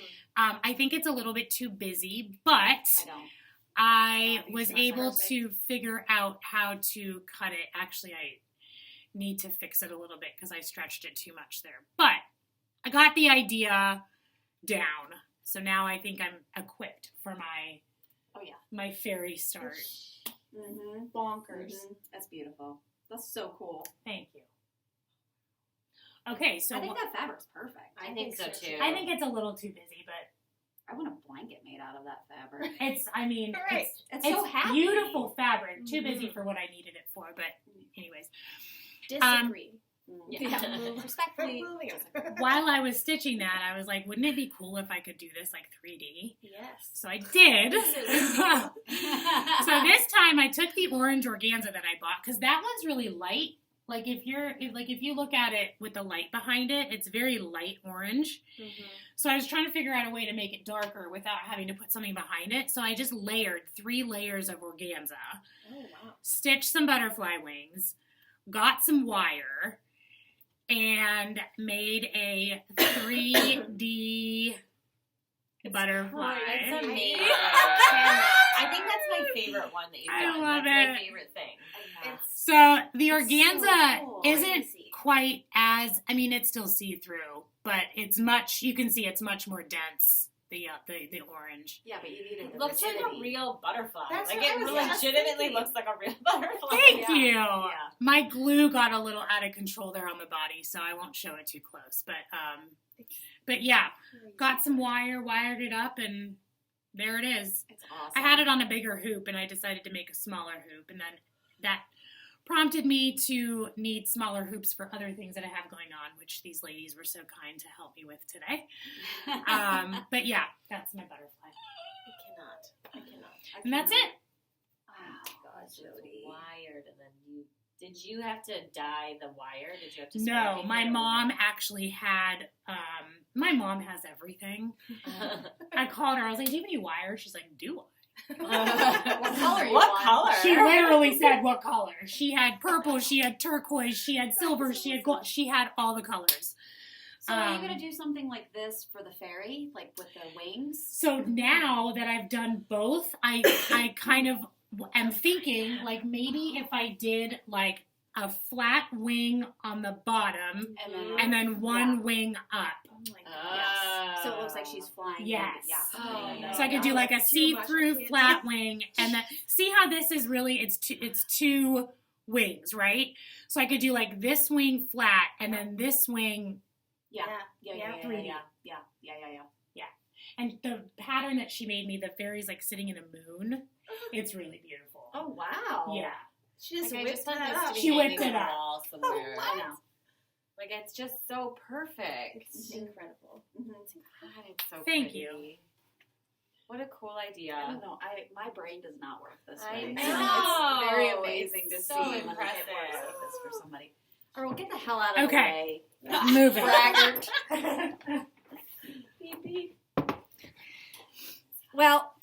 I think it's a little bit too busy, but I don't. I Yeah, was it's able perfect. to figure out how to cut it. Actually, I need to fix it a little bit because I stretched it too much there. But I got the idea down. So now I think I'm equipped for my my fairy start. Mm-hmm. Bonkers. Mm-hmm. That's beautiful. That's so cool. Thank you. Okay, so I think that fabric's perfect. I think so too. I think it's a little too busy, but I want a blanket made out of that fabric. it's, I mean, Right. It's so happy. beautiful fabric. Too busy for what I needed it for, but anyways. Disagree. Yeah. Respectfully. Moving on. While I was stitching that, I was like, wouldn't it be cool if I could do this like 3D? Yes. So I did. So this time I took the orange organza that I bought because that one's really light. Like if you look at it with the light behind it, it's very light orange. Mm-hmm. So I was trying to figure out a way to make it darker without having to put something behind it. So I just layered 3 layers of organza, Oh, wow. stitched some butterfly wings, got some wire, and made a 3D butterfly. It's amazing. Yeah. I think that's my favorite one that you've I done. love That's my it. favorite thing. So the It's organza so cool. isn't Easy. quite as, I mean, it's still see-through, but it's much, you can see it's much more dense, the orange. Yeah, but you needed It the looks like rigidity. a real butterfly. That's like what I it was just legitimately thinking. looks like a real butterfly. Thank yeah. you. Yeah. My glue got a little out of control there on the body, so I won't show it too close. But yeah, got some wire, wired it up, and there it is. It's awesome. I had it on a bigger hoop, and I decided to make a smaller hoop, and then that prompted me to need smaller hoops for other things that I have going on, which these ladies were so kind to help me with today. But yeah, that's my butterfly. I cannot. And that's it. Oh my God, Jodi. Wired, and then did you have to dye the wire? Did you have to? No, my mom actually had, my mom has everything. I called her, I was like, do you have any wire? She's like, do I? What color you What want? color? She literally said what color. She had purple, she had turquoise, she had silver, she had gold, she had all the colors. So are you going to do something like this for the fairy, like with the wings? So now that I've done both, I kind of am thinking like maybe if I did like a flat wing on the bottom and then one wing up. Oh my God. Yes. So it looks like she's flying. Yes. Yeah. Oh, no. So I could do like a That's too much. I see-through can't flat do wing, and then see how this is really it's two wings, right? So I could do like this wing flat, and then this wing, Yeah. Yeah. Yeah. 3D. Yeah. and the pattern that she made me, the fairy's like sitting in a moon. It's really beautiful. Oh wow. Yeah. She just Like, I whipped just want that this up. to be She hanging whipped it on the up. wall somewhere. I know. Like it's just so perfect. It's incredible. Mm-hmm. God, it's so Thank pretty. you. What a cool I idea. don't know. My brain does not work this I way. know. So it's very amazing to It's see so when I get impressive. works like this for somebody. Girl, get the hell out of Okay. the way. Move it. Braggart. Beep, beep. Well,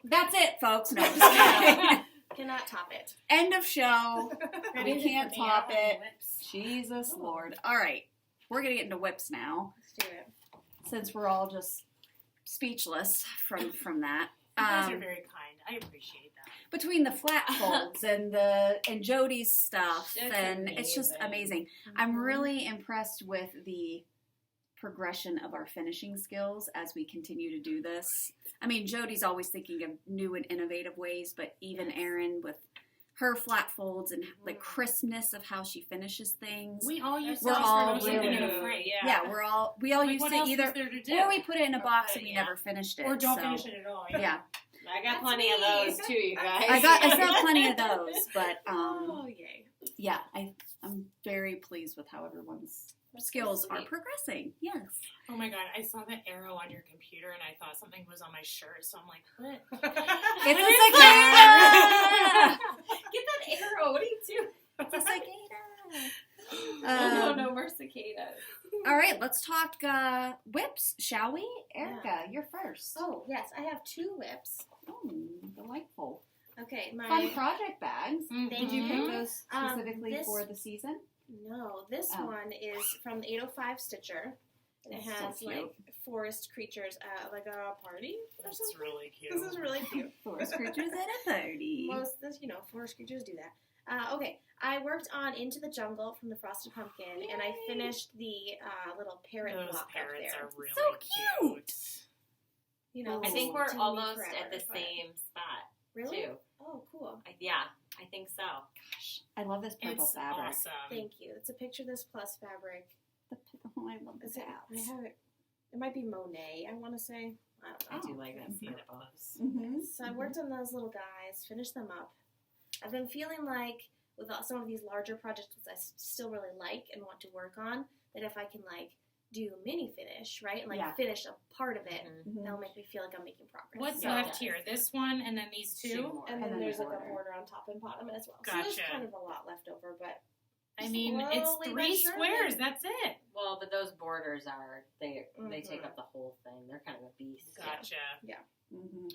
that's it, folks. No, I'm just kidding. Cannot top it. End of show. Ready We to can't put me top out? it. Jesus Lord. All right. We're going to get into whips now, Let's do it. since we're all just speechless from that. You guys are very kind. I appreciate that. Between the flat folds and Jodi's stuff, It's and it's just amazing. I'm really impressed with the progression of our finishing skills as we continue to do this. I mean, Jodi's always thinking of new and innovative ways, but even Erin with her flat folds and the crispness of how she finishes things. We all use We're sauce all for something really- and afraid. Yeah, we all Like, used what to else either is there to do? or we put it in a box and we Yeah. never finished it. Or don't so, finish it at all. Yeah, I got That's plenty of me. those too, you guys. I still have plenty of those, but Oh, yay. yeah, I'm very pleased with how everyone's skills are progressing. Yes. Oh my god, I saw the arrow on your computer and I thought something was on my shirt, so I'm like, what? It's What a is cicada! that? Get that arrow. What are you doing? It's a cicada. No, no more cicadas. All right, let's talk whips, shall we? Erica, you're first. Oh, yes, I have 2 whips. Oh, delightful. Okay, Fun project bags. Thank Did you pick you. those Um, specifically this- for the season? No, this Oh. one is from the 805 Stitcher. And it That's so has cute. like forest creatures at like a party or That's something. really cute. This is really cute. Forest creatures at a party. Most, forest creatures do that. Okay, I worked on Into the Jungle from the Frosted Pumpkin, and I finished the little parrot Those block parrots up there. are really So cute. You know, I think this we're took me almost forever, at the but- same spot Really? too. Oh, cool. Yeah, I think so. Gosh, I love this purple It's fabric. awesome. Thank you. It's a picture of this plus fabric. Oh, I love the Is it? I tabs. have it. It might be Monet. I want to say. I don't know. I do like I that see it. purples. Mm-hmm. So I worked on those little guys, finished them up. I've been feeling like with some of these larger projects I still really like and want to work on, that if I can like do mini finish, right, and like Yeah. finish a part of it, Mhm. that'll make me feel like I'm making progress. What's So- left here? This one and then these Two two? more. And And then then there's the like a border. border on top and bottom as well. So there's Gotcha. kind of a lot left over, but I mean, it's slowly but 3 surely. squares. That's it. Well, but those borders are they take Mhm. up the whole thing. They're kind of a beast. Gotcha. Mm-hmm.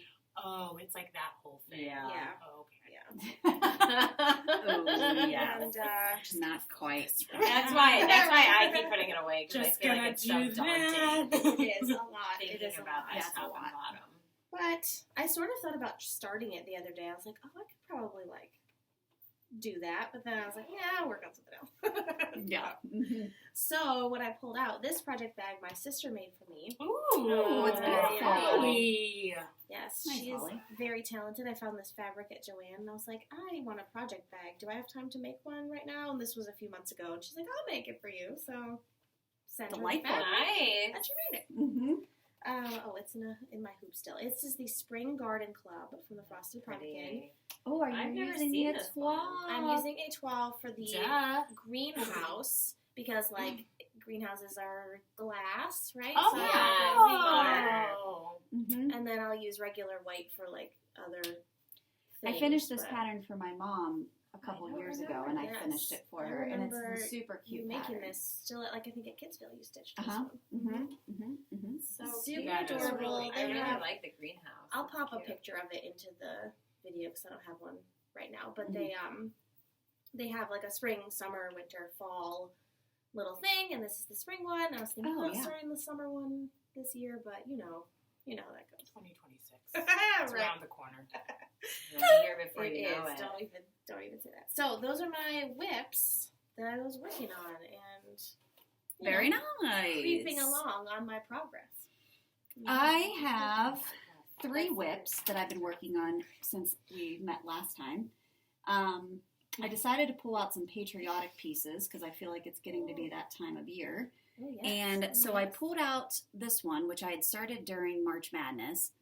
Oh, it's like that whole thing. Yeah. yeah, Oh, okay. yeah. Oh, yeah. And Not quite. That's why I keep putting it away because I Just feel gonna like it's so do daunting. that. it is a lot. It Thinking is a about lot. that That's a top lot. and bottom. But I sort of thought about starting it the other day. I was like, oh, I could probably like do that. But then I was like, yeah, I'll work on something else. Yeah. Mm-hmm. So when I pulled out this project bag my sister made for me. Ooh, it's beautiful. Holly. Yes, Nice, she is Holly. very talented. I found this fabric at Joann and I was like, I want a project bag. Do I have time to make one right now? And this was a few months ago. And she's like, I'll make it for you. So send her the Delightful. fabric. Nice. And she made it. Mm-hmm. It's in my hoop still. This is the Spring Garden Club from the Frosted Pumpkin. Pretty. Oh, are you I've never using seen the this one. 12? I'm using a 12 for the Duh. greenhouse because like greenhouses are glass, right? Oh, So yeah. I Oh. Mm-hmm. and then I'll use regular white for like other I things, finished this but pattern for my mom a couple don't years ago, remember and I this. finished it for I her, and it's remember a super cute you making pattern. this still at, like I think at Kidsville you stitched this Uh-huh. one. Mm-hmm. Mm-hmm. Mm-hmm. So Super cute. That is adorable. really They I really have- like the greenhouse. I'll It's pop a cute. picture of it into the video because I don't have one right now. But Mhm. they have like a spring, summer, winter, fall little thing, and this is the spring one. I was thinking Oh, about yeah. starting the summer one this year, but you know how that goes. 2026. It's Right. around the corner. You'll be here before It you know is. it. Don't even say that. So those are my whips that I was working on, and you Very know, nice. creeping along on my progress. I have 3 whips that I've been working on since we met last time. I decided to pull out some patriotic pieces because I feel like it's getting to be that time of year. Oh, yes. And Oh, so I yes. pulled out this one, which I had started during March Madness,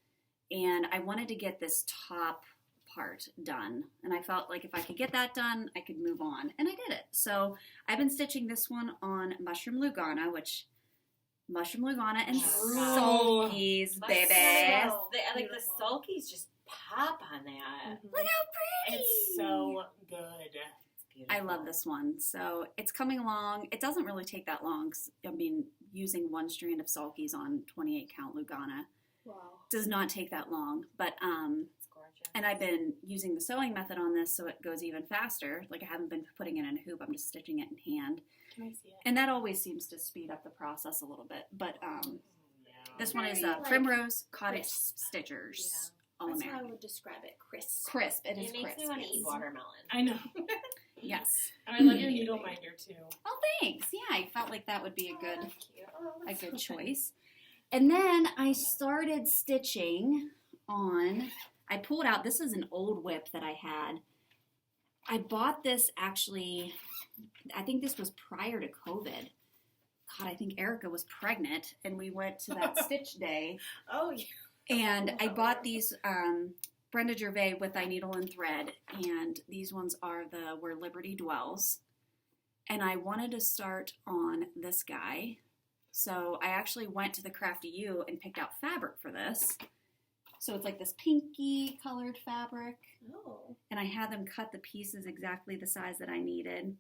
and I wanted to get this top part done. And I felt like if I could get that done, I could move on. And I did it. So I've been stitching this one on Mushroom Lugana, Mushroom Lugana and Oh, Sulkies, My baby. goodness, So the beautiful. sulkies just pop on that. Mhm. Look how pretty. It's so good. It's beautiful. I love this one. So it's coming along. It doesn't really take that long. 'Cause, I mean, using one strand of sulkies on 28 count Lugana Wow. does not take that long. But It's gorgeous. and I've been using the sewing method on this, so it goes even faster. Like I haven't been putting it in a hoop. I'm just stitching it in hand, Can I see it? and that always seems to speed up the process a little bit. But this one is Very, like, Primrose Cottage crisp. Stitchers, all That's how I American. would describe it. Crisp. Crisp. It is It makes crisp. me want to yes. eat watermelon. I know. Yes. And I love your needle minder too. Oh, thanks. Yeah, I felt like that would be a good Oh, a that's good so choice. And then I started stitching on, I pulled out, this is an old whip that I had. I bought this actually, I think this was prior to COVID. God, I think Erica was pregnant and we went to that stitch day. Oh, yeah. And I bought these Brenda Gervais with I Needle and Thread. And these ones are the Where Liberty Dwells. And I wanted to start on this guy. So I actually went to the Crafty U and picked out fabric for this. So it's like this pinky colored fabric. Oh. And I had them cut the pieces exactly the size that I needed.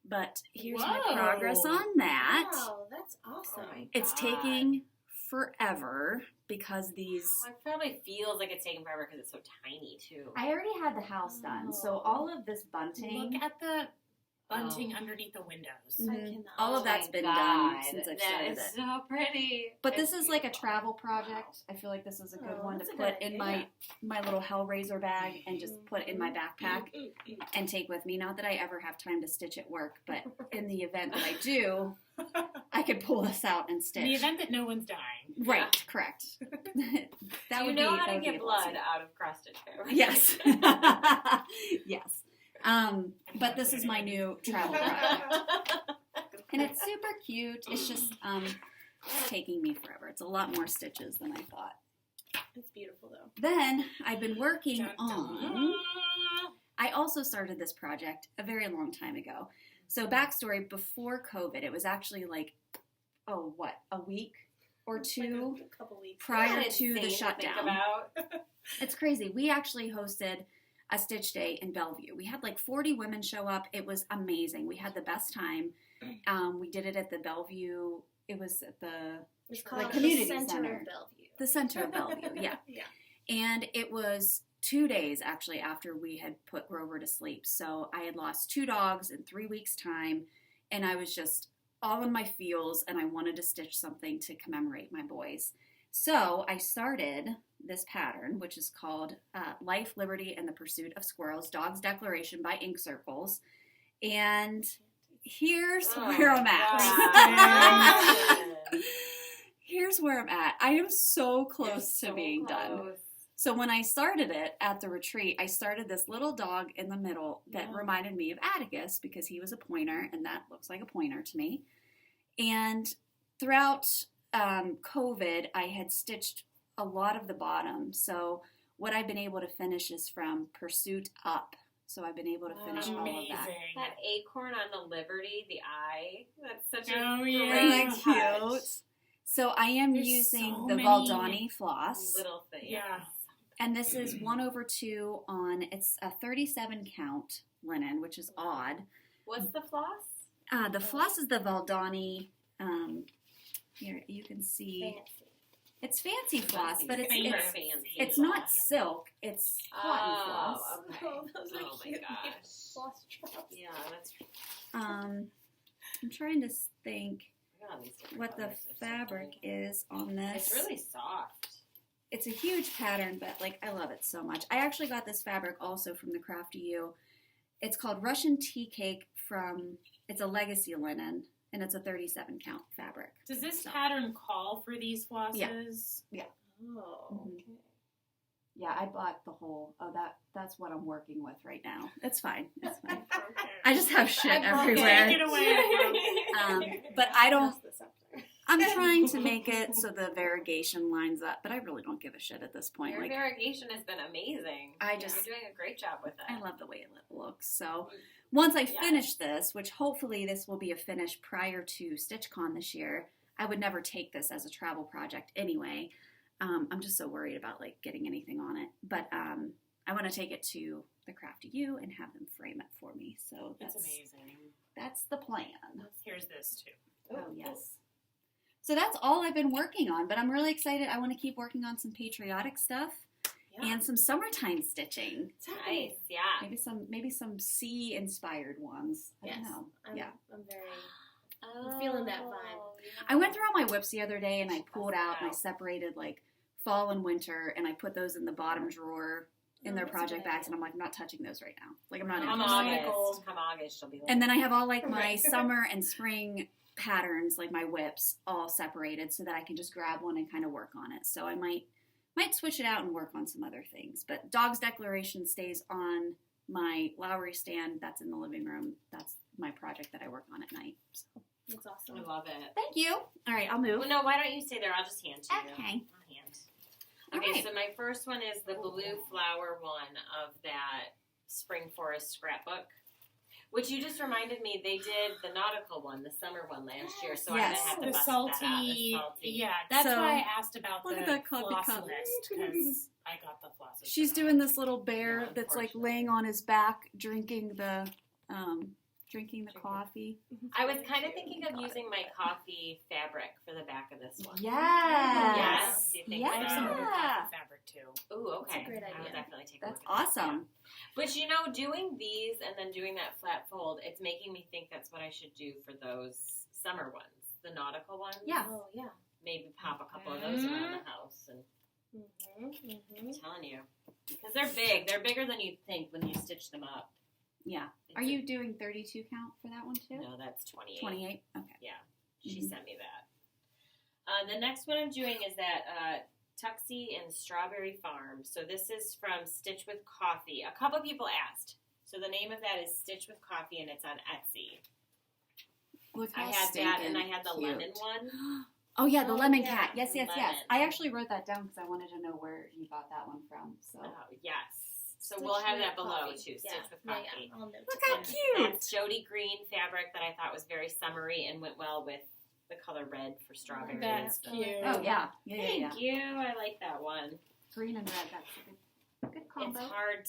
But here's my Whoa. progress on that. Wow, that's awesome. Oh my It's God. taking forever because these... Oh, it probably feels like it's taking forever because it's so tiny too. I already had the house done. So Oh. all of this bunting... Look at the bunting underneath the windows. Mhm. I cannot. All of Oh that's my been God, done since I've that started is it. so pretty. But this It's is like a beautiful. travel project. I feel like this is a good Oh, one to that's a put good in idea. my little Hellraiser bag and just put it in my backpack and take with me. Not that I ever have time to stitch at work, but in the event that I do, I could pull this out and stitch. In the event that no one's dying. Right, correct. That Do you would know be, how that to would be get a blood blessing. out of cross stitch fabric? Yes. Yes. But this is my new travel project. And it's super cute. It's just it's taking me forever. It's a lot more stitches than I thought. It's beautiful though. Then I've been working Dun, dun. on. I also started this project a very long time ago. So backstory: before COVID, it was actually like, a week or two Like a couple weeks. prior Isn't to that the insane to think shutdown. about? It's crazy. We actually hosted a stitch day in Bellevue. We had like 40 women show up. It was amazing. We had the best time. We did it at the Bellevue. It was at the It's called community the Center center. of Bellevue. the center of Bellevue. Yeah. Yeah. And it was 2 days actually after we had put Grover to sleep. So I had lost 2 dogs in 3 weeks' time, and I was just all in my feels, and I wanted to stitch something to commemorate my boys. So I started this pattern, which is called Life, Liberty, and the Pursuit of Squirrels, Dog's Declaration by Ink Circles. And here's Oh where I'm my at. God. Here's where I'm at. I am so close You're to so being done. close. So when I started it at the retreat, I started this little dog in the middle that Yeah. reminded me of Atticus because he was a pointer, and that looks like a pointer to me. And throughout COVID, I had stitched a lot of the bottom. So what I've been able to finish is from Pursuit up. So I've been able to finish all of Amazing. that. That acorn on the Liberty, the eye, that's such a Oh, great yeah. Isn't touch. that cute? So I am There's using so the many- Valdani floss. Little thing. Yeah. And this is 1/2 on, it's a 37 count linen, which is odd. What's the floss? The floss is the Valdani, here you can see, Fancy. it's fancy floss, but it's Fancy. fancy. it's not silk, it's cotton floss. Oh, okay. Oh, those are Oh my cute. gosh. Floss drops. Yeah, that's. I'm trying to think Look at all these different what the colors. They're so fabric pretty. is on this. It's really soft. It's a huge pattern, but like I love it so much. I actually got this fabric also from the Crafty U. It's called Russian Tea Cake it's a legacy linen, and it's a 37 count fabric. Does this pattern call for these flosses? Oh, Mhm. okay. Yeah, I bought the whole. That's what I'm working with right now. It's fine. It's fine. Okay. I just have shit I broke it. everywhere. Take it away. But I don't. Mess this up there. I'm trying to make it so the variegation lines up, but I really don't give a shit at this point. Your Like variegation has been amazing. I just- You're doing a great job with it. I love the way it looks. So once I Yes. finish this, which hopefully this will be a finish prior to StitchCon this year, I would never take this as a travel project anyway. I'm just so worried about like getting anything on it. But I want to take it to the Crafty U and have them frame it for me. So It's that's amazing. That's the plan. Here's this too. Oh, yes. So that's all I've been working on, but I'm really excited. I want to keep working on some patriotic stuff and some summertime stitching. Nice, yeah. Maybe some sea inspired ones. I don't know. I'm feeling that vibe. I went through all my whips the other day and I pulled out and I separated like fall and winter and I put those in the bottom drawer in their project bags and I'm like, I'm not touching those right now. Like I'm not Come August, she'll be like. And then I have all like my summer and spring patterns, like my whips, all separated so that I can just grab one and kind of work on it. So I might switch it out and work on some other things. But Dog's Declaration stays on my Lowry stand. That's in the living room. That's my project that I work on at night. So. That's awesome. I love it. Thank you. All right, I'll move. Well, no, why don't you stay there? I'll just hand to you. Okay. I'll hand. Okay, All right. so my first one is the blue flower one of that Spring Forest scrapbook, which you just reminded me they did the nautical one, the summer one last year. So Yes. I'm gonna have to The bust salty, that out. The salty. yeah. That's So, why I asked about look the at that coffee floss cup. list because I got the flosses. She's for that. doing this little bear Yeah, that's like unfortunately. laying on his back drinking the coffee. I was kind of thinking of using my coffee fabric for the back of this one. Yes. Do you think I have some other Yeah. cotton fabric too. Ooh, okay. That's a great I will idea. definitely take a That's look at that. awesome. But you know, doing these and then doing that flat fold, it's making me think that's what I should do for those summer ones, the nautical ones. Yeah. Oh, yeah. Maybe pop a couple of those around the house. And I'm telling you, because they're big. They're bigger than you'd think when you stitch them up. Yeah. It's Are you doing 32 count for that one too? No, that's 28. 28? Okay. She Mhm. sent me that. The next one I'm doing is that Tuxie and Strawberry Farm. So this is from Stitch with Coffee. A couple people asked. So the name of that is Stitch with Coffee, and it's on Etsy. Look I how had that, and I stinking had the cute. lemon one. Oh yeah, the Oh, lemon yeah, cat. Yes, yes, yes. lemon. I actually wrote that down because I wanted to know where you got that one from. So Yes. So Stitch we'll have with that below coffee. too. Stitch Yeah. with Yeah, Coffee. yeah. I'll note look it. how And cute. That's Jodi green fabric that I thought was very summery and went well with the color red for strawberries. That's Oh, cute. Oh yeah, yeah, yeah, yeah. Thank you. I like that one. Green and red. That's a good combo. It's hard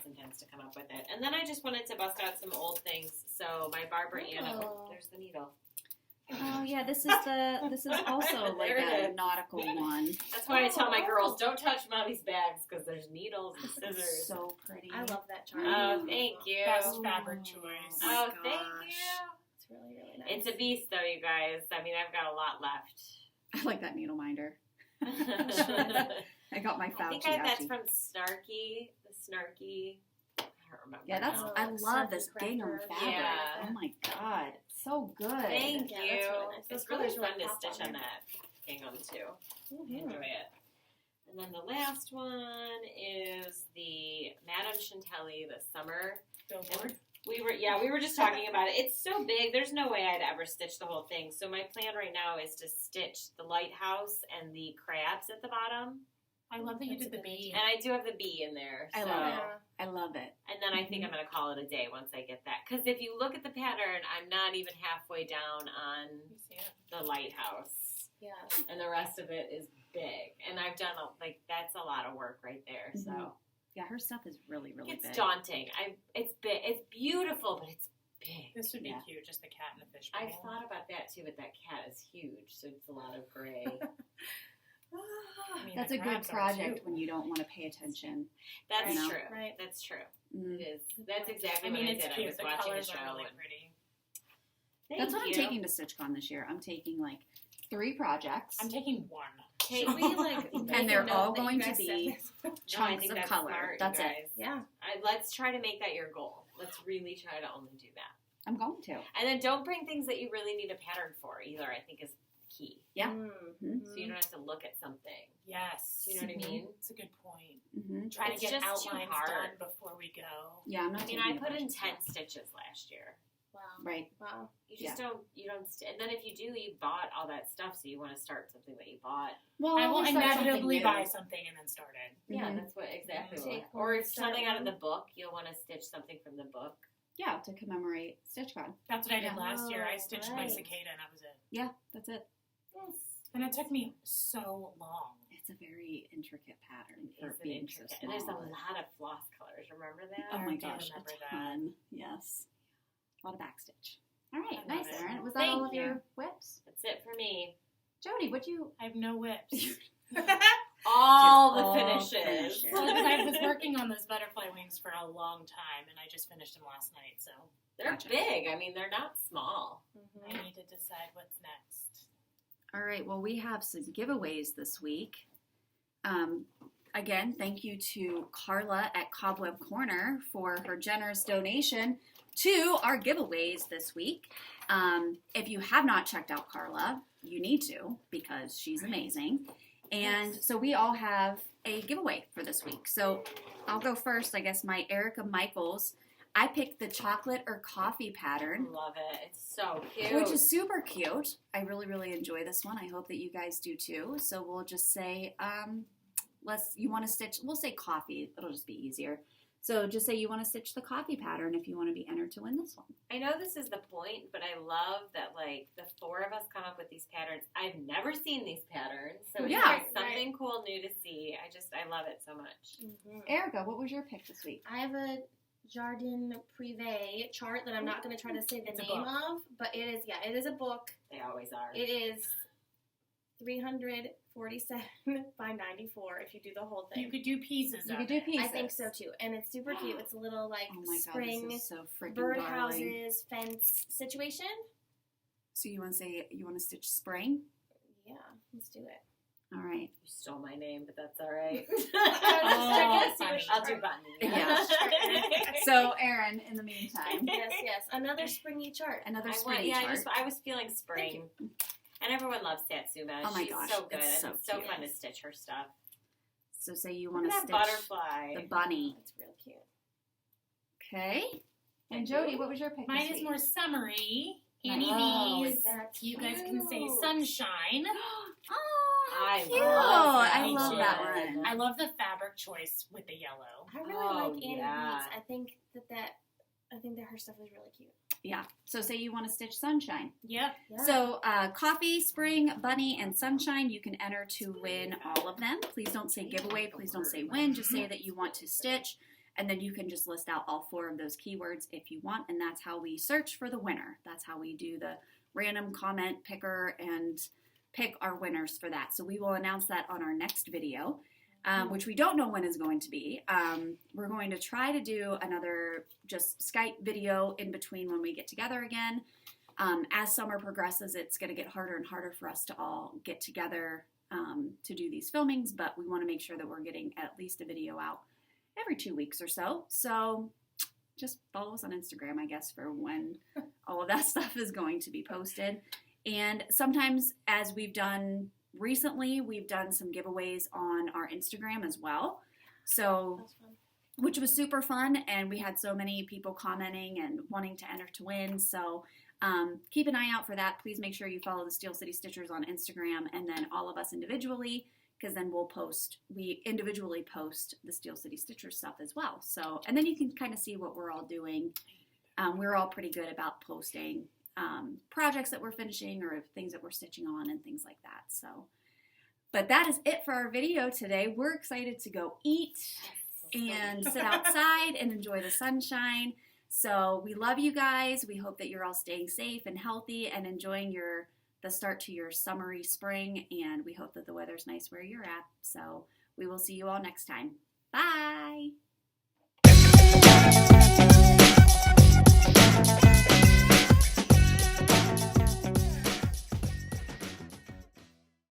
sometimes to come up with it. And then I just wanted to bust out some old things. So my Barbara Anna. Oh. There's the needle. Oh yeah, this is also like There it a is. nautical one. That's why I tell my girls, don't touch mommy's bags because there's needles and scissors. It's so pretty. I love that charm. Oh, thank you. Best fabric choice. my Oh, thank gosh. you. It's really, really nice. It's a beast, though, you guys. I mean, I've got a lot left. I like that needle minder. I I got my Fauci think that's from Snarky. The Snarky. I don't remember. Yeah, that's. Oh, I the love this Snarky gingham crafter. fabric. Yeah. Oh my god, so good. Thank Yeah, you. that's really nice. Those It's really colors fun really to pop stitch on on there. that gingham, too. Mhm. Enjoy it. And then the last one is the Madame Chantilly, the summer. Billboard. We were just talking about it. It's so big. There's no way I'd ever stitch the whole thing. So my plan right now is to stitch the lighthouse and the crabs at the bottom. I love that you That's did the a good bee. And I do have the bee in there. I so. love it. Yeah. I love it. And then I think I'm going to call it a day once I get that. Because if you look at the pattern, I'm not even halfway down on You see it? the lighthouse. Yeah. And the rest of it is big. And I've done, that's a lot of work right there. So Mhm. Yeah, her stuff is really, really it's big. daunting. It's big. It's beautiful, but it's big. This would be Yeah. cute, just the cat and the fish. I've bowl. thought about that too, but that cat is huge. So it's a lot of gray. I mean, That's the a good crabs are project too. when you don't want to pay attention. That's You know? true. Right. That's true. Mm. It is. That's exactly I mean, what I it's did. cute. I was The watching a colors show. are really and- pretty. That's what I'm Thank taking to StitchCon this year. I'm taking like 3 projects, I'm taking one. Can we make and they're a all note that going you to guys be said this. No, I chunks think of that's color. smart, you That's it. guys. Yeah. Let's try to make that your goal. Let's really try to only do that. I'm going to. And then don't bring things that you really need a pattern for either, I think is key. Yeah. Mm-hmm. So you don't have to look at something. Yes. Do you know what I mean? It's a good point. Mm-hmm. Try It's to get just too outlines hard. done before we go. Yeah, I'm not. I mean, taking I a put bunch in of 10 stuff. stitches last year. Wow. Right. Wow. You just and then if you do, you bought all that stuff, so you want to start something that you bought. Well, I will we'll start something inevitably new. buy something and then start it. Yeah, Mhm. that's what exactly Take what. Or one, if start something out of one. the book, you'll want to stitch something from the book. Yeah, to commemorate StitchCon. That's what I did Yeah. last year. I Oh, stitched my right. cicada and that was it. Yeah, that's it. Yes. And it took me so long. It's It's a very intricate pattern for It's an being so intricate. small. And there's a but- lot of floss colors. Remember that? Oh my I do gosh, remember a that. ton. Yes. A lot of backstitch. All right, I love nice, it. Erin. Was that Thank all of you. your whips? That's it for me. Jodi, what'd you... I have no whips. All the all finishes. finishes. Well, because I was working on those butterfly wings for a long time, and I just finished them last night, so They're Gotcha. big. I mean, they're not small. I need to decide what's next. All right, well, we have some giveaways this week. Again, thank you to Carla at Cobweb Corner for her generous donation to our giveaways this week. If you have not checked out Carla, you need to because she's amazing. And so we all have a giveaway for this week. So I'll go first. I guess my Erica Michaels. I picked the chocolate or coffee pattern, Love it. It's so cute. which is super cute. I really, really enjoy this one. I hope that you guys do too. So we'll just say, you want to stitch, we'll say coffee. It'll just be easier. So just say you want to stitch the coffee pattern if you want to be entered to win this one. I know this is the point, but I love that like the four of us come up with these patterns. I've never seen these patterns, so it's Yeah. like something cool new to see. I love it so much. Erica, what was your pick this week? I have a Jardin Privé chart that I'm not going to try to say the It's a name book. of, but it is a book. They always are. It is 347 by 94 if you do the whole You thing. could do pieces You of could do it. pieces. I think so too, and it's super cute. It's a little like Oh my god, spring this is so freaking bird darling. houses fence situation. So you want to say you want to stitch spring? Yeah, let's do it. All right. You stole my name, but that's all right. Oh, funny. I'll do button. Yeah. So Erin, in the meantime, Yes. Another springy chart. another I spring want, chart. I was feeling spring. And everyone loves Satsuma. Oh my She's gosh, so good. it's so so cute. fun to stitch her stuff. So say you Look want at to that stitch butterfly. the bunny. That's real cute. Okay. And Thank Jodi, you. what was your pick Mine this is week? more summery. Annie Oh, B's. That's You guys can say cute. sunshine. Oh, how I cute! love that I love that one. one. I love the fabric choice with the yellow. I really Oh, like Annie yeah. B's. I think that her stuff is really cute. Yeah. So say you want to stitch sunshine. Yep. Yeah. So coffee, spring, bunny, and sunshine, you can enter to win all of them. Please don't say giveaway. Please don't say win. Just say that you want to stitch. And then you can just list out all four of those keywords if you want. And that's how we search for the winner. That's how we do the random comment picker and pick our winners for that. So we will announce that on our next video, which we don't know when is going to be. We're going to try to do another just Skype video in between when we get together again. As summer progresses, it's going to get harder and harder for us to all get together to do these filmings, but we want to make sure that we're getting at least a video out every 2 weeks or so. So just follow us on Instagram, I guess, for when all of that stuff is going to be posted. And sometimes, as we've done recently, we've done some giveaways on our Instagram as well. So, That was fun. which was super fun, and we had so many people commenting and wanting to enter to win. So keep an eye out for that. Please make sure you follow the Steel City Stitchers on Instagram, and then all of us individually, because then we individually post the Steel City Stitchers stuff as well. So, and then you can kind of see what we're all doing. We're all pretty good about posting projects that we're finishing or things that we're stitching on and things like that. So, but that is it for our video today. We're excited to go eat and sit outside and enjoy the sunshine. So we love you guys. We hope that you're all staying safe and healthy and enjoying the start to your summery spring. And we hope that the weather's nice where you're at. So we will see you all next time. Bye.